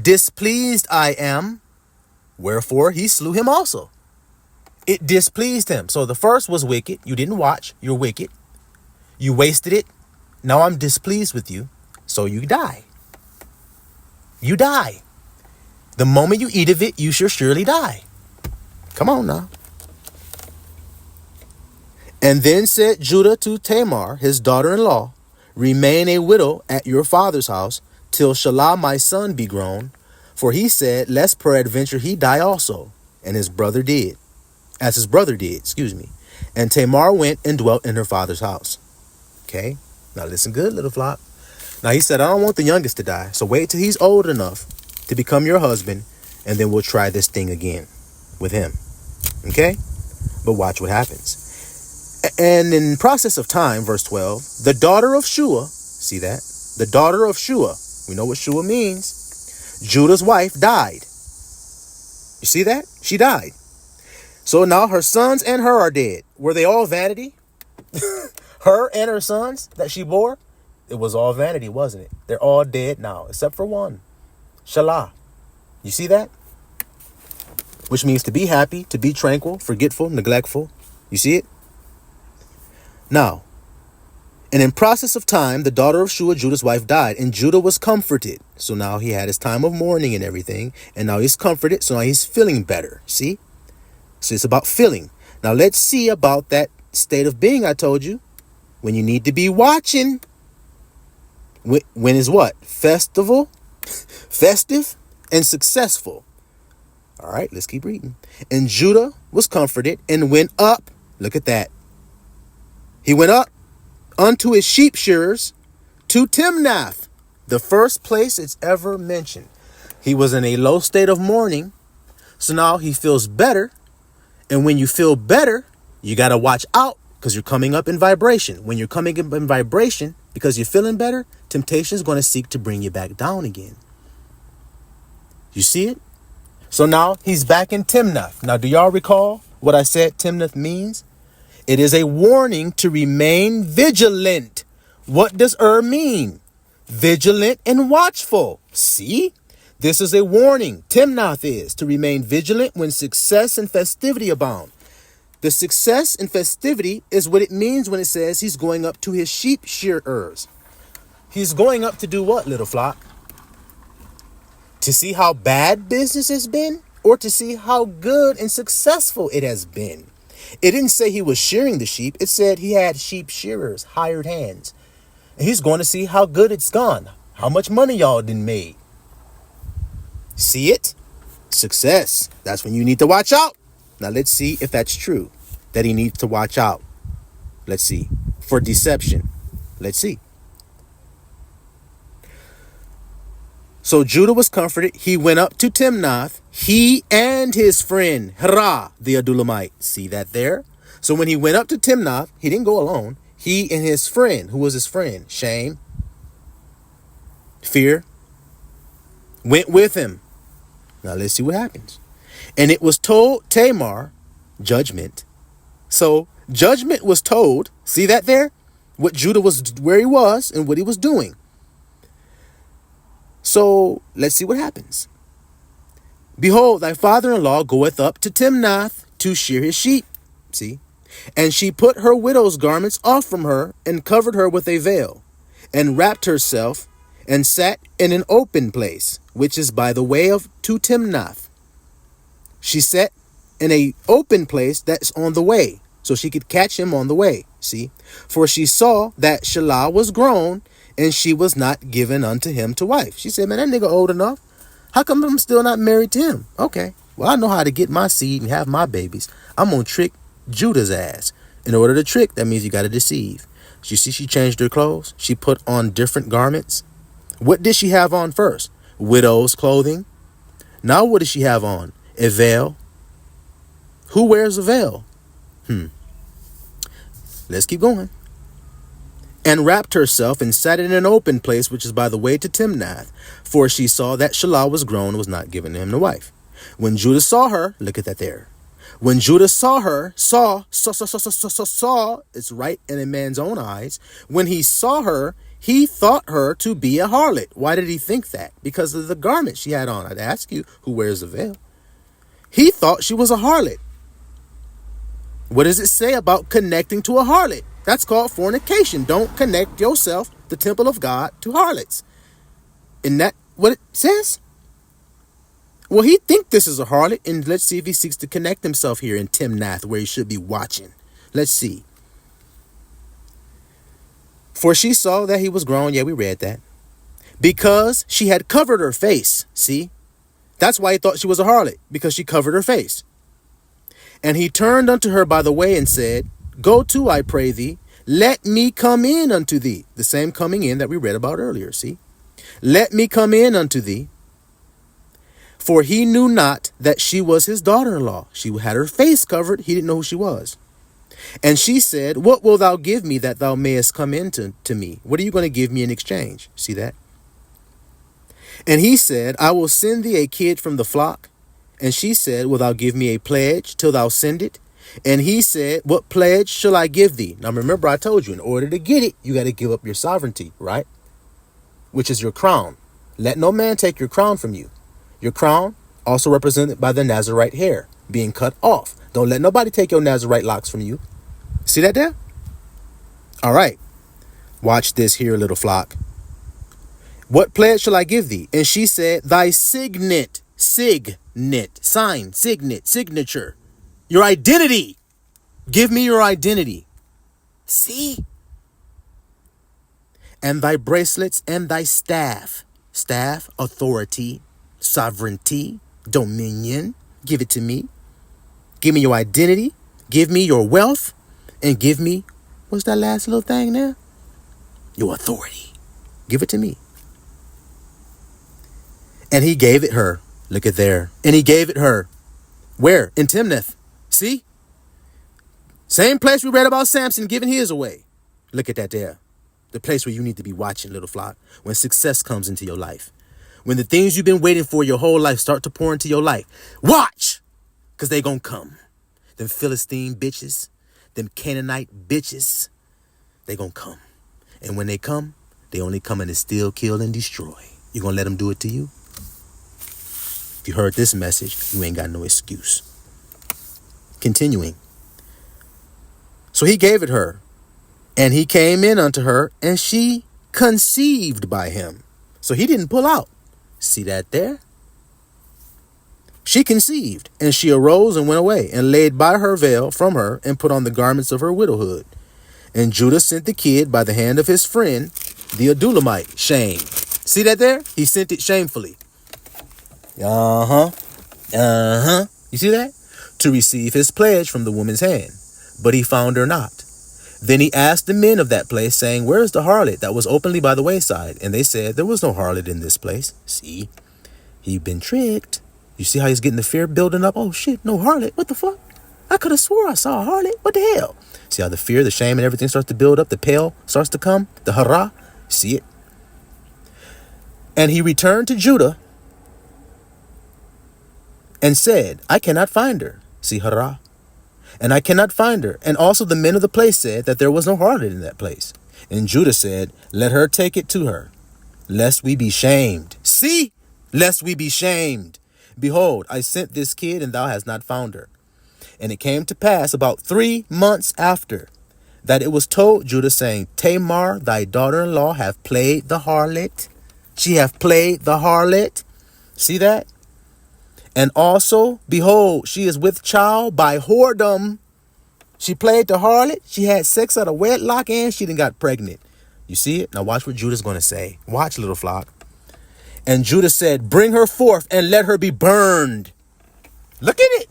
displeased I-Am, wherefore he slew him also. It displeased him. So the first was wicked. You didn't watch. You're wicked. You wasted it. Now I'm displeased with you. So you die. You die. The moment you eat of it, you shall surely die. Come on now. And then said Judah to Tamar, his daughter-in-law, remain a widow at your father's house till Shelah my son be grown. For he said, lest peradventure he die also. And his brother did. As his brother did, And Tamar went and dwelt in her father's house. Okay. Now listen good, little flock. Now he said, I don't want the youngest to die. So wait till he's old enough to become your husband. And then we'll try this thing again with him. Okay. But watch what happens. And in process of time, verse 12, the daughter of Shua, see that? The daughter of Shua, we know what Shua means. Judah's wife died. You see that? She died. So now her sons and her are dead. Were they all vanity? Her and her sons that she bore? It was all vanity, wasn't it? They're all dead now, except for one. Shelah. You see that? Which means to be happy, to be tranquil, forgetful, neglectful. You see it? Now, and in process of time, the daughter of Shua, Judah's wife, died, and Judah was comforted. So now he had his time of mourning and everything, and now he's comforted, so now he's feeling better. See? So it's about feeling. Now let's see about that state of being I told you. When you need to be watching. When is what? Festive, and successful. All right, let's keep reading. And Judah was comforted and went up. Look at that. He went up unto his sheep shearers to Timnath, the first place it's ever mentioned. He was in a low state of mourning. So now he feels better. And when you feel better, you got to watch out because you're coming up in vibration. When you're coming up in vibration, because you're feeling better, temptation is going to seek to bring you back down again. You see it? So now he's back in Timnath. Now, do y'all recall what I said Timnath means? It is a warning to remain vigilant. What does mean? Vigilant and watchful. See? This is a warning. Timnath is to remain vigilant when success and festivity abound. The success and festivity is what it means when it says he's going up to his sheep shearers. He's going up to do what, little flock? To see how bad business has been, or to see how good and successful it has been? It didn't say he was shearing the sheep. It said he had sheep shearers, hired hands. And he's going to see how good it's gone. How much money y'all done made. See it? Success. That's when you need to watch out. Now let's see if that's true, that he needs to watch out. Let's see. For deception. Let's see. So Judah was comforted. He went up to Timnath, he and his friend Hira, the Adulamite. See that there? So when he went up to Timnath, he didn't go alone. He and his friend, who was his friend? Shame, fear, went with him. Now let's see what happens. And it was told Tamar, judgment. So judgment was told. See that there? What Judah was, where he was and what he was doing. So let's see what happens. Behold, thy father-in-law goeth up to Timnath to shear his sheep. See? And she put her widow's garments off from her and covered her with a veil and wrapped herself and sat in an open place, which is by the way of to Timnath. She sat in a open place that's on the way, so she could catch him on the way. See? For she saw that Shelah was grown, and she was not given unto him to wife. She said, man, that nigga old enough. How come I'm still not married to him? Okay, well, I know how to get my seed and have my babies. I'm going to trick Judah's ass. In order to trick, that means you got to deceive. You see, she changed her clothes. She put on different garments. What did she have on first? Widow's clothing. Now what does she have on? A veil. Who wears a veil? Let's keep going. And wrapped herself and sat in an open place, which is by the way to Timnath, for she saw that Shelah was grown and was not given him to wife. When Judah saw her, look at that there. When Judah saw her, saw, it's right in a man's own eyes. When he saw her, he thought her to be a harlot. Why did he think that? Because of the garment she had on. I'd ask you, who wears a veil? He thought she was a harlot. What does it say about connecting to a harlot? That's called fornication. Don't connect yourself, the temple of God, to harlots. Isn't that what it says? Well, he think this is a harlot, and let's see if he seeks to connect himself here in Timnath, where he should be watching. Let's see. For she saw that he was grown. Yeah, we read that. Because she had covered her face. See? That's why he thought she was a harlot, because she covered her face. And he turned unto her by the way and said, Go to, I pray thee, let me come in unto thee. The same coming in that we read about earlier, see? Let me come in unto thee. For he knew not that she was his daughter-in-law. She had her face covered. He didn't know who she was. And she said, what wilt thou give me that thou mayest come into to me? What are you going to give me in exchange? See that? And he said, I will send thee a kid from the flock. And she said, wilt thou give me a pledge till thou send it? And he said, what pledge shall I give thee? Now remember, I told you, in order to get it, you got to give up your sovereignty, right? Which is your crown. Let no man take your crown from you. Your crown, also represented by the Nazarite hair, being cut off. Don't let nobody take your Nazarite locks from you. See that there? All right. Watch this here, little flock. What pledge shall I give thee? And she said, thy signet, sign, signature, your identity. Give me your identity. See? And thy bracelets and thy staff, authority, sovereignty, dominion. Give it to me. Give me your identity. Give me your wealth. And give me, what's that last little thing there? Your authority. Give it to me. And he gave it her. Look at there. And he gave it her. Where? In Timnath. See? Same place we read about Samson giving his away. Look at that there. The place where you need to be watching, little flock. When success comes into your life. When the things you've been waiting for your whole life start to pour into your life. Watch! Because they gonna come. Them Philistine bitches. Them Canaanite bitches. They gonna come. And when they come, they only come in to steal, kill, and destroy. You gonna let them do it to you? If you heard this message, you ain't got no excuse. Continuing. So he gave it her, and he came in unto her, and she conceived by him. So he didn't pull out. See that there? She conceived, and she arose and went away, and laid by her veil from her, and put on the garments of her widowhood. And Judah sent the kid by the hand of his friend, the Adulamite, shame. See that there? He sent it shamefully. You see that? To receive his pledge from the woman's hand. But he found her not. Then he asked the men of that place, saying, where is the harlot that was openly by the wayside? And they said, there was no harlot in this place. See, he'd been tricked. You see how he's getting the fear building up? Oh shit, no harlot. What the fuck? I could have swore I saw a harlot. What the hell? See how the fear, the shame, and everything starts to build up? The pale starts to come? The hurrah? See it? And he returned to Judah and said, I cannot find her. See, hurrah. And I cannot find her. And also the men of the place said that there was no harlot in that place. And Judah said, let her take it to her, lest we be shamed. See, lest we be shamed. Behold, I sent this kid, and thou hast not found her. And it came to pass about 3 months after that it was told Judah, saying, Tamar, thy daughter-in-law, hath played the harlot. She hath played the harlot. See that? And also, behold, she is with child by whoredom. She played the harlot. She had sex out of wedlock, and she done got pregnant. You see it? Now watch what Judah's going to say. Watch, little flock. And Judah said, bring her forth and let her be burned. Look at it.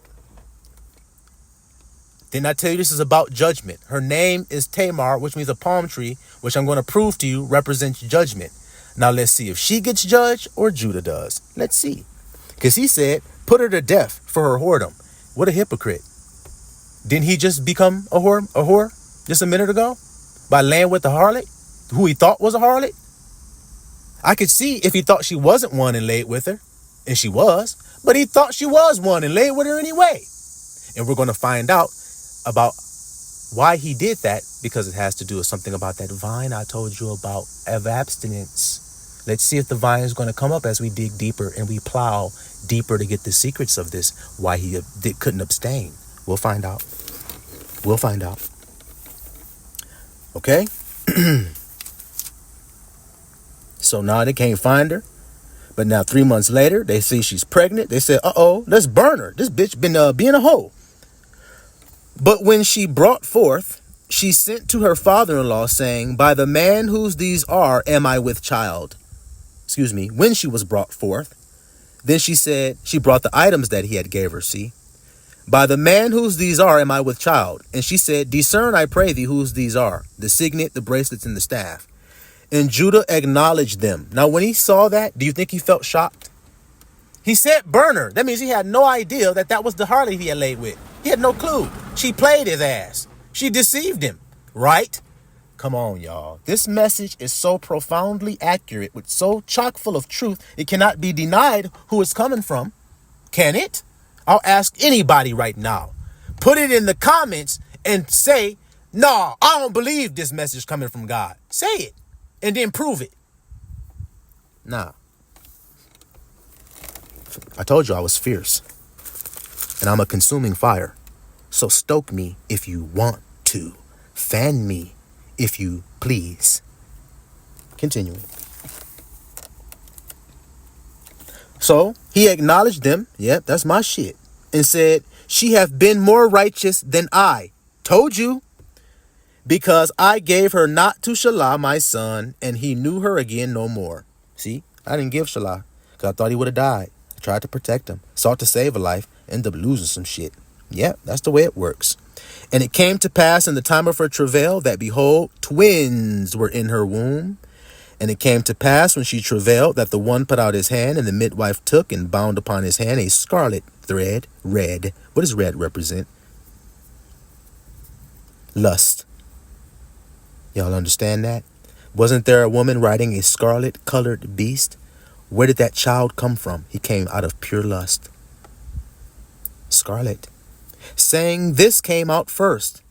Didn't I tell you this is about judgment? Her name is Tamar, which means a palm tree, which I'm going to prove to you represents judgment. Now let's see if she gets judged or Judah does. Let's see. Because he said, put her to death for her whoredom. What a hypocrite. Didn't he just become a whore just a minute ago? By laying with the harlot, who he thought was a harlot? I could see if he thought she wasn't one and laid with her. And she was. But he thought she was one and laid with her anyway. And we're going to find out about why he did that, because it has to do with something about that vine I told you about, of abstinence. Let's see if the vine is going to come up as we dig deeper and we plow deeper to get the secrets of this, why he couldn't abstain. We'll find out. We'll find out. Okay? So now they can't find her. But now 3 months later, they see she's pregnant. They say, uh-oh, let's burn her. This bitch been being a hoe. But when she brought forth, she sent to her father-in-law, saying, by the man whose these are, am I with child. When she was brought forth, then she said, she brought the items that he had gave her, see. By the man whose these are, am I with child. And she said, discern, I pray thee, whose these are, the signet, the bracelets, and the staff. And Judah acknowledged them. Now, when he saw that, do you think he felt shocked? He said burn her. That means he had no idea that that was the harlot he had laid with. He had no clue. She played his ass. She deceived him, right? Come on, y'all. This message is so profoundly accurate, with so chock full of truth, it cannot be denied who it's coming from. Can it? I'll ask anybody right now. Put it in the comments and say, "No, I don't believe this message coming from God." Say it and then prove it. Nah. I told you I was fierce. And I'm a consuming fire. So stoke me if you want to. Fan me if you please. Continuing. So he acknowledged them. Yep, that's my shit. And said, "She hath been more righteous than I." Told you. "Because I gave her not to Shelah, my son, and he knew her again no more." See, I didn't give Shelah because I thought he would have died. I tried to protect him, sought to save a life, ended up losing some shit. Yep, that's the way it works. "And it came to pass in the time of her travail that, behold, twins were in her womb. And it came to pass when she travailed that the one put out his hand, and the midwife took and bound upon his hand a scarlet thread, red." What does red represent? Lust. Y'all understand that? Wasn't there a woman riding a scarlet colored beast? Where did that child come from? He came out of pure lust. Scarlet. "Saying, this came out first.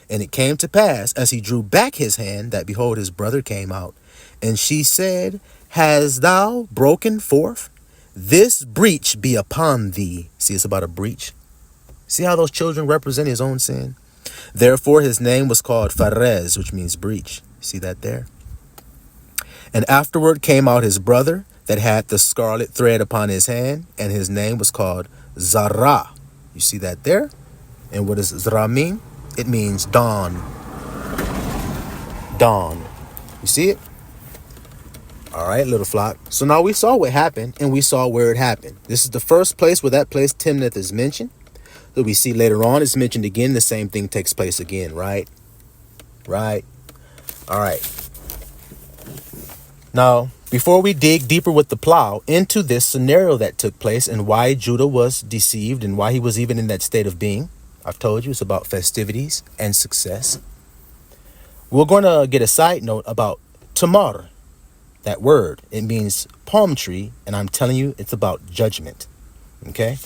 And it came to pass, as he drew back his hand, that behold, his brother came out. And she said, Hast thou broken forth? This breach be upon thee." See, it's about a breach. See how those children represent his own sin? "Therefore his name was called Pharez," which means breach. See that there? "And afterward came out his brother that had the scarlet thread upon his hand, and his name was called Zerah." You see that there? And what does Zerah mean? It means dawn. Dawn. You see it? All right, little flock. So now we saw what happened, and we saw where it happened. This is the first place where that place Timnath is mentioned. So we see later on it's mentioned again. The same thing takes place again, right? Right. All right. Now, before we dig deeper with the plow into this scenario that took place and why Judah was deceived and why he was even in that state of being, I've told you it's about festivities and success. We're going to get a side note about tamar. That word, it means palm tree, and I'm telling you, it's about judgment. Okay?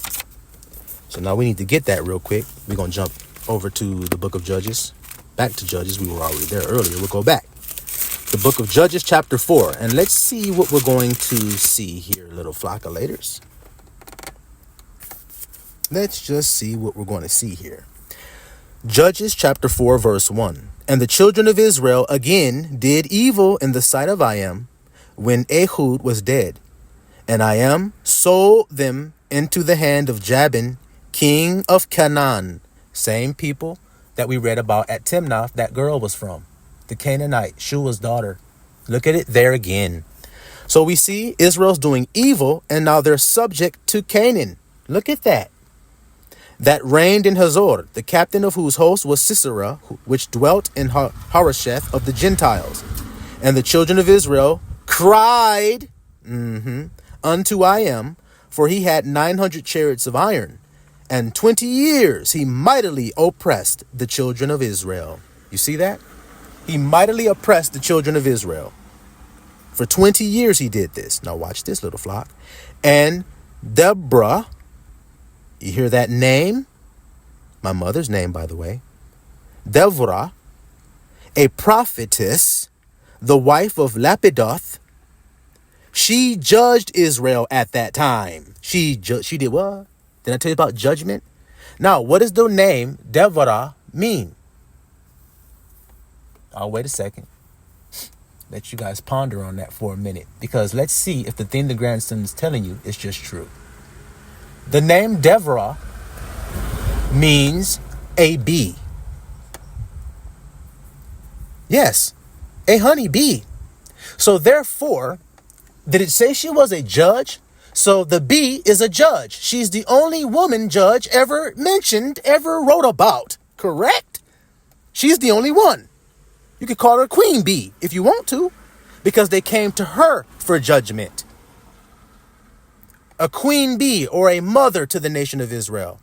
So now we need to get that real quick. We're going to jump over to the book of Judges. Back to Judges. We were already there earlier. We'll go back. The book of Judges, chapter 4. And let's see what we're going to see here, little flockulators. Let's just see what we're going to see here. Judges, chapter 4, verse 1. "And the children of Israel again did evil in the sight of Iam, when Ehud was dead. And Iam sold them into the hand of Jabin, king of Canaan." Same people that we read about at Timnath that girl was from. The Canaanite, Shua's daughter. Look at it there again. So we see Israel's doing evil, and now they're subject to Canaan. Look at that. "That reigned in Hazor, the captain of whose host was Sisera, which dwelt in Harosheth of the Gentiles. And the children of Israel cried unto Iam, for he had 900 chariots of iron, and 20 years he mightily oppressed the children of Israel." You see that? He mightily oppressed the children of Israel. For 20 years he did this. Now watch this, little flock. "And Deborah," you hear that name? My mother's name, by the way. "Deborah, a prophetess, the wife of Lapidoth, she judged Israel at that time." She did what? Did I tell you about judgment? Now, what does the name Deborah mean? I'll wait a second. Let you guys ponder on that for a minute, because let's see if the thing the grandson is telling you is just true. The name Deborah means a bee. Yes, a honey bee. So therefore, did it say she was a judge? So the bee is a judge. She's the only woman judge ever mentioned, ever wrote about. Correct? She's the only one. You could call her Queen Bee if you want to, because they came to her for judgment. A queen bee, or a mother to the nation of Israel.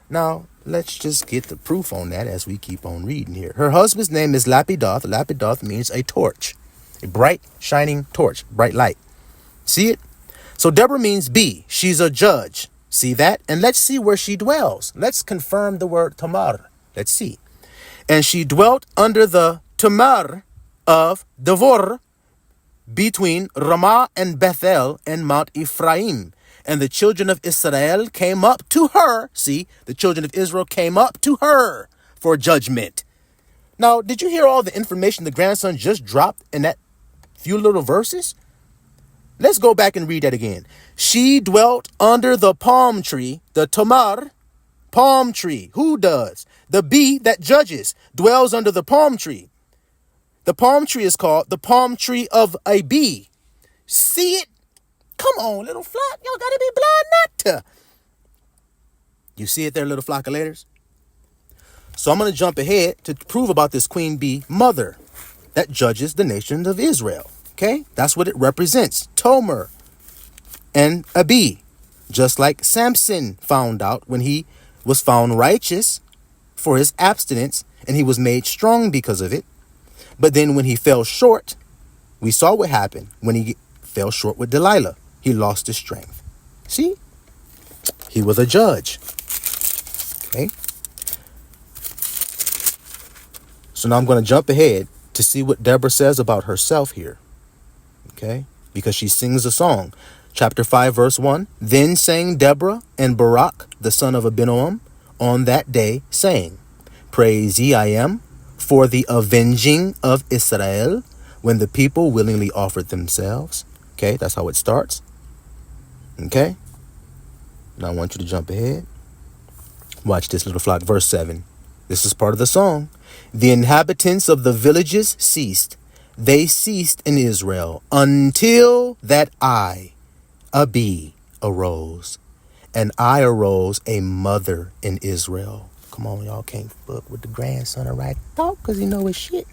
Now, let's just get the proof on that as we keep on reading here. Her husband's name is Lapidoth. Lapidoth means a torch, a bright, shining torch, bright light. See it? So Deborah means B. She's a judge. See that? And let's see where she dwells. Let's confirm the word Tamar. Let's see. And she dwelt under the Tamar of Devor between Ramah and Bethel and Mount Ephraim. And the children of Israel came up to her. See, the children of Israel came up to her for judgment. Now, did you hear all the information the grandson just dropped in that few little verses? Let's go back and read that again. She dwelt under the palm tree, the Tamar, palm tree. Who does? The bee that judges dwells under the palm tree. The palm tree is called the palm tree of a bee. See it? Come on, little flock. Y'all got to be blind not to. You see it there, little flockulators? So I'm going to jump ahead to prove about this queen bee mother that judges the nation of Israel. Okay? That's what it represents. Tomer and a bee. Just like Samson found out when he was found righteous for his abstinence and he was made strong because of it. But then when he fell short, we saw what happened when he fell short with Delilah. He lost his strength. See? He was a judge. Okay? So now I'm going to jump ahead to see what Deborah says about herself here. Okay? Because she sings a song. Chapter 5, verse 1. Then sang Deborah and Barak, the son of Abinoam, on that day, saying, Praise ye I am for the avenging of Israel, when the people willingly offered themselves. Okay, that's how it starts. Okay. Now I want you to jump ahead. Watch this, little flock. Verse 7. This is part of the song. The inhabitants of the villages ceased. They ceased in Israel until that I, a bee, arose. And I arose a mother in Israel. Come on, y'all can't fuck with the grandson of right thought because he know his shit.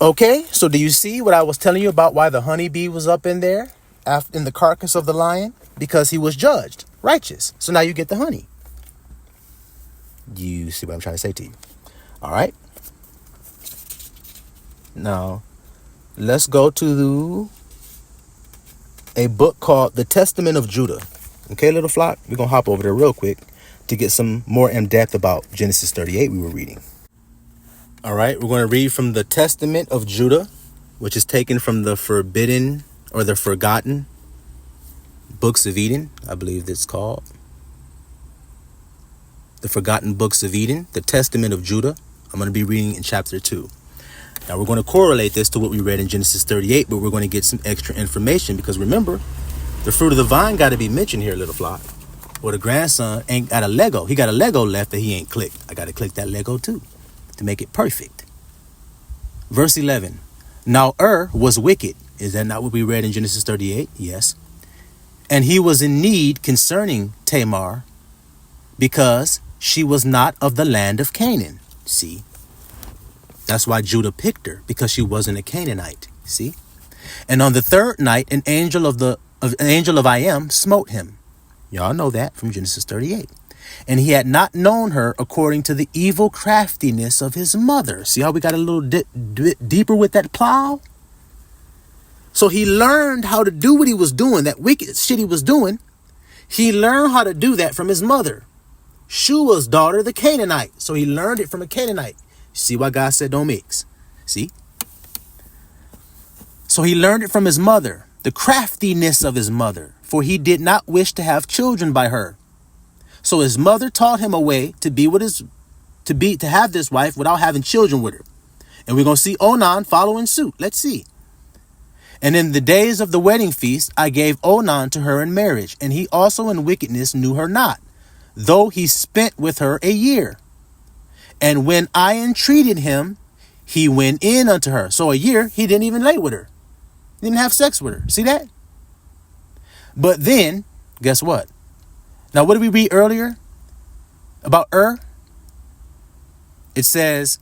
Okay, so do you see what I was telling you about why the honeybee was up in there in the carcass of the lion? Because he was judged righteous. So now you get the honey. You see what I'm trying to say to you? All right. Now, let's go to a book called The Testament of Judah. Okay, little flock? We're going to hop over there real quick to get some more in depth about Genesis 38 we were reading. All right, we're going to read from the Testament of Judah, which is taken from the forbidden or the forgotten books of Eden, I believe it's called. The Forgotten Books of Eden, the Testament of Judah. I'm going to be reading in chapter 2. Now, we're going to correlate this to what we read in Genesis 38, but we're going to get some extra information because remember, the fruit of the vine got to be mentioned here, little flock. Or the grandson ain't got a Lego. He got a Lego left that he ain't clicked. I got to click that Lego too to make it perfect. Verse 11. Now was wicked. Is that not what we read in Genesis 38? Yes. And he was in need concerning Tamar because she was not of the land of Canaan. See? That's why Judah picked her, because she wasn't a Canaanite. See? And on the third night, an angel of I am smote him. Y'all know that from Genesis 38. And he had not known her according to the evil craftiness of his mother. See how we got a little deeper with that plow? So he learned how to do what he was doing, that wicked shit he was doing. He learned how to do that from his mother, Shua's daughter, the Canaanite. So he learned it from a Canaanite. See why God said don't mix. See? So he learned it from his mother, the craftiness of his mother, for he did not wish to have children by her. So his mother taught him a way to have this wife without having children with her. And we're going to see Onan following suit. Let's see. And in the days of the wedding feast, I gave Onan to her in marriage, and he also in wickedness knew her not, though he spent with her a year. And when I entreated him, he went in unto her. So a year, he didn't even lay with her. Didn't have sex with her. See that? But then, guess what? Now, what did we read earlier about It says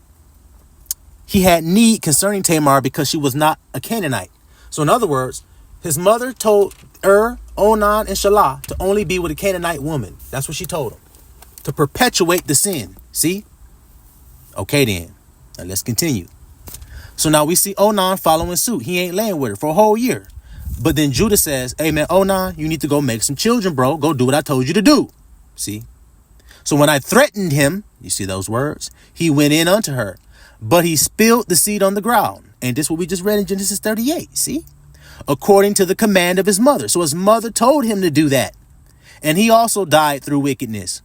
he had need concerning Tamar because she was not a Canaanite. So in other words, his mother told Onan, and Shelah to only be with a Canaanite woman. That's what she told him. to perpetuate the sin. See? Okay then. Now let's continue. So now we see Onan following suit. He ain't laying with her for a whole year. But then Judah says, hey man, Onan, you need to go make some children, bro. Go do what I told you to do. See? So when I threatened him, you see those words? He went in unto her, but he spilled the seed on the ground. And this is what we just read in Genesis 38. See? According to the command of his mother. So his mother told him to do that. And he also died through wickedness.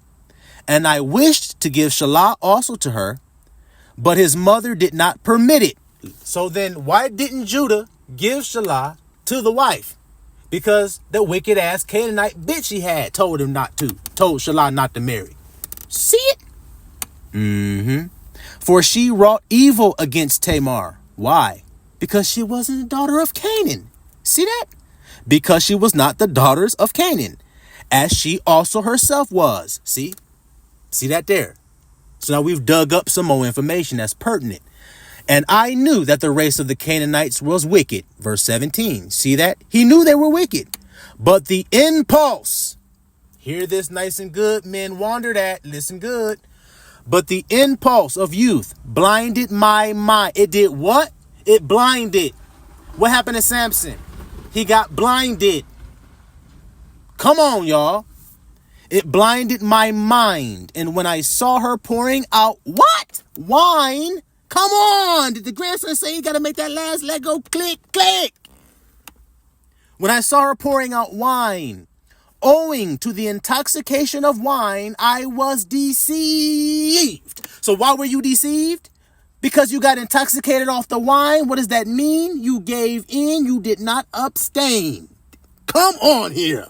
And I wished to give Shelah also to her, but his mother did not permit it. So then why didn't Judah give Shelah to the wife? Because the wicked ass Canaanite bitch he had told Shelah not to marry. See it? For she wrought evil against Tamar. Why? Because she wasn't a daughter of Canaan. See that? Because she was not the daughters of Canaan, as she also herself was. See? See that there? So now we've dug up some more information that's pertinent. And I knew that the race of the Canaanites was wicked. Verse 17. See that? He knew they were wicked. But the impulse, hear this nice and good, men wondered at, listen good. But the impulse of youth blinded my mind. It did what? It blinded. What happened to Samson? He got blinded. Come on, y'all. It blinded my mind. And when I saw her pouring out what? Wine. Come on. Did the grandson say you got to make that last leg go click, click? When I saw her pouring out wine, owing to the intoxication of wine, I was deceived. So why were you deceived? Because you got intoxicated off the wine. What does that mean? You gave in. You did not abstain. Come on here.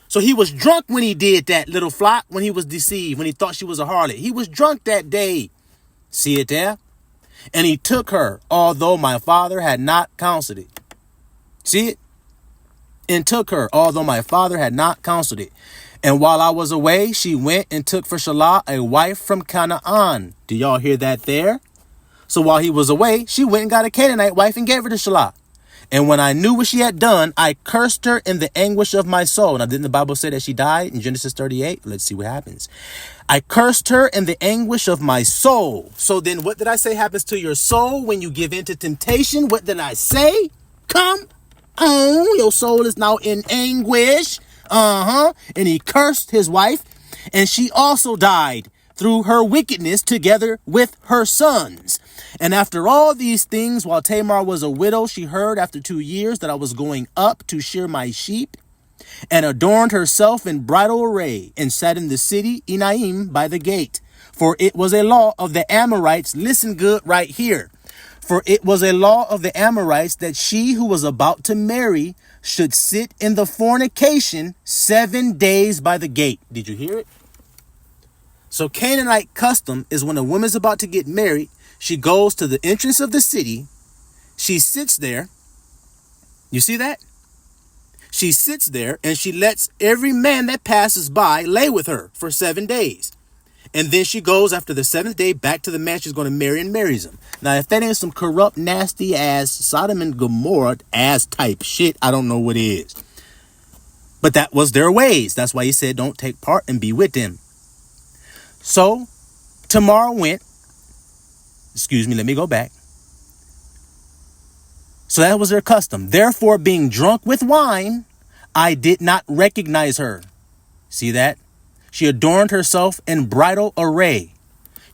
So he was drunk when he did that, little flock, when he was deceived, when he thought she was a harlot. He was drunk that day. See it there? And he took her, although my father had not counseled it. See it? And took her, although my father had not counseled it. And while I was away, she went and took for Shelah a wife from Canaan. Do y'all hear that there? So while he was away, she went and got a Canaanite wife and gave her to Shelah. And when I knew what she had done, I cursed her in the anguish of my soul. Now, didn't the Bible say that she died in Genesis 38? Let's see what happens. I cursed her in the anguish of my soul. So then what did I say happens to your soul when you give in to temptation? What did I say? Come on. Your soul is now in anguish. And he cursed his wife, and she also died through her wickedness together with her sons. And after all these things, while Tamar was a widow, she heard after 2 years that I was going up to shear my sheep, and adorned herself in bridal array, and sat in the city Enaim by the gate. For it was a law of the Amorites. Listen good right here. For it was a law of the Amorites that she who was about to marry should sit in the fornication 7 days by the gate. Did you hear it? So Canaanite custom is when a woman's about to get married, she goes to the entrance of the city. She sits there. You see that? She sits there and she lets every man that passes by lay with her for 7 days. And then she goes after the 7th day back to the man she's going to marry and marries him. Now, if that ain't some corrupt, nasty ass Sodom and Gomorrah ass type shit, I don't know what is. But that was their ways. That's why he said don't take part and be with them. So Tamar went. Excuse me, let me go back. So that was their custom. Therefore, being drunk with wine, I did not recognize her. See that? She adorned herself in bridal array.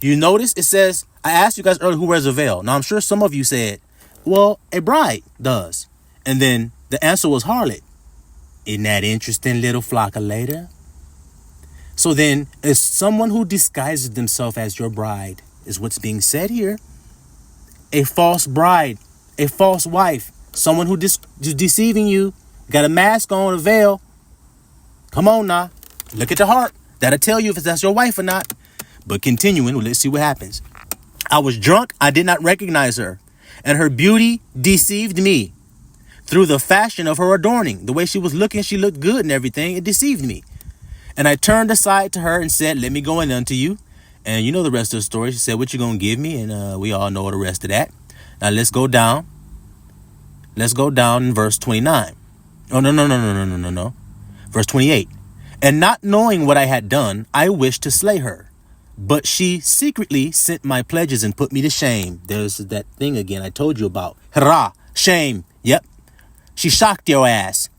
You notice it says, I asked you guys earlier who wears a veil. Now, I'm sure some of you said, well, a bride does. And then the answer was harlot. Isn't that interesting, little flock later? So then, as someone who disguises themselves as your bride is what's being said here. A false bride, a false wife, someone who is deceiving you, got a mask on, a veil. Come on now, look at the heart. That'll tell you if that's your wife or not. But continuing, let's see what happens. I was drunk. I did not recognize her. And her beauty deceived me through the fashion of her adorning. The way she was looking, she looked good and everything. It deceived me. And I turned aside to her and said, let me go in unto you. And you know the rest of the story. She said, what you going to give me? And we all know the rest of that. Now let's go down. Let's go down in verse 29. Oh, no. Verse 28. And not knowing what I had done, I wished to slay her. But she secretly sent my pledges and put me to shame. There's that thing again I told you about. Hurrah, shame. Yep. She shocked your ass.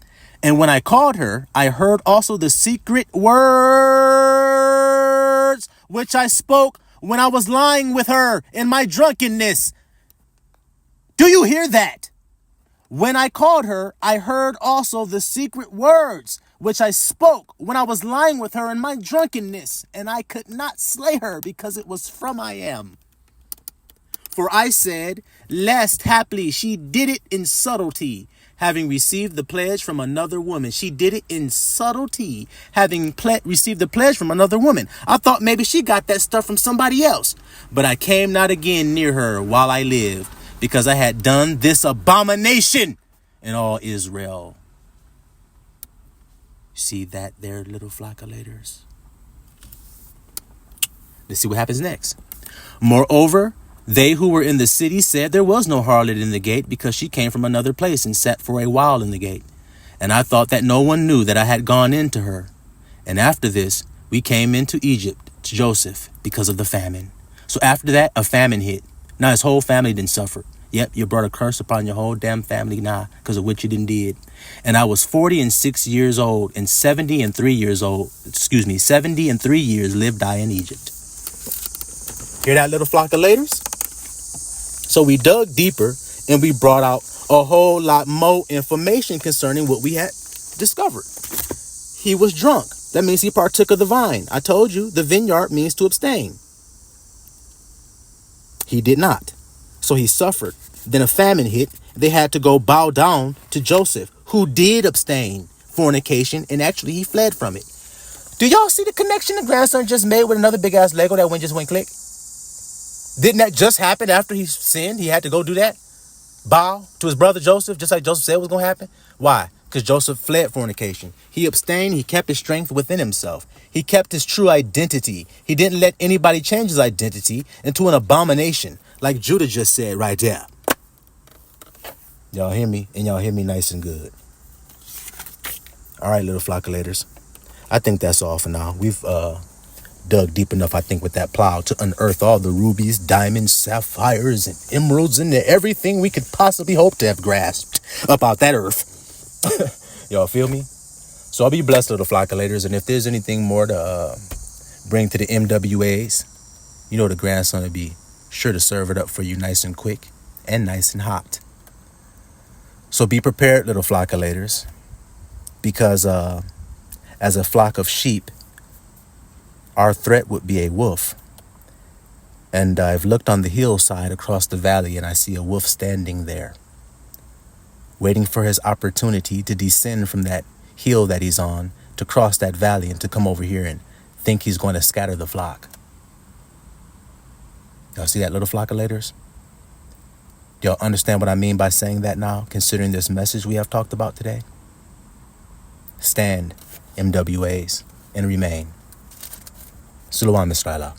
And when I called her, I heard also the secret words which I spoke when I was lying with her in my drunkenness. Do you hear that? When I called her, I heard also the secret words which I spoke when I was lying with her in my drunkenness, and I could not slay her because it was from I am. For I said, lest haply she did it in subtlety, having received the pledge from another woman. She did it in subtlety, having received the pledge from another woman. I thought maybe she got that stuff from somebody else. But I came not again near her while I lived, because I had done this abomination in all Israel. See that there, little flockulators? Let's see what happens next. Moreover, they who were in the city said there was no harlot in the gate, because she came from another place and sat for a while in the gate. And I thought that no one knew that I had gone in to her. And after this, we came into Egypt to Joseph because of the famine. So after that, a famine hit. Now his whole family didn't suffer. Yep, you brought a curse upon your whole damn family now because of what you did. And I was 46 years old, and 70 and 3 years lived I in Egypt. Hear that, little flockulators? So we dug deeper and we brought out a whole lot more information concerning what we had discovered. He was drunk. That means he partook of the vine. I told you the vineyard means to abstain. He did not. So he suffered. Then a famine hit. They had to go bow down to Joseph, who did abstain fornication, and actually he fled from it. Do y'all see the connection the grandson just made with another big ass Lego that just went click? Didn't that just happen after he sinned? He had to go do that? Bow to his brother Joseph, just like Joseph said was going to happen? Why? Because Joseph fled fornication. He abstained. He kept his strength within himself. He kept his true identity. He didn't let anybody change his identity into an abomination, like Judah just said right there. Y'all hear me? And y'all hear me nice and good. All right, little flockulators. I think that's all for now. We've dug deep enough, I think, with that plow to unearth all the rubies, diamonds, sapphires, and emeralds, and everything we could possibly hope to have grasped up out that earth. Y'all feel me? So I'll be blessed, little flockulators. And if there's anything more to bring to the MWAs, you know the grandson will be sure to serve it up for you nice and quick and nice and hot. So be prepared, little flockulators, because as a flock of sheep, our threat would be a wolf. And I've looked on the hillside across the valley, and I see a wolf standing there, waiting for his opportunity to descend from that hill that he's on, to cross that valley and to come over here and think he's going to scatter the flock. Y'all see that, little flockulators? Y'all understand what I mean by saying that now, considering this message we have talked about today? Stand, MWAs, and remain. Shalom, Israel.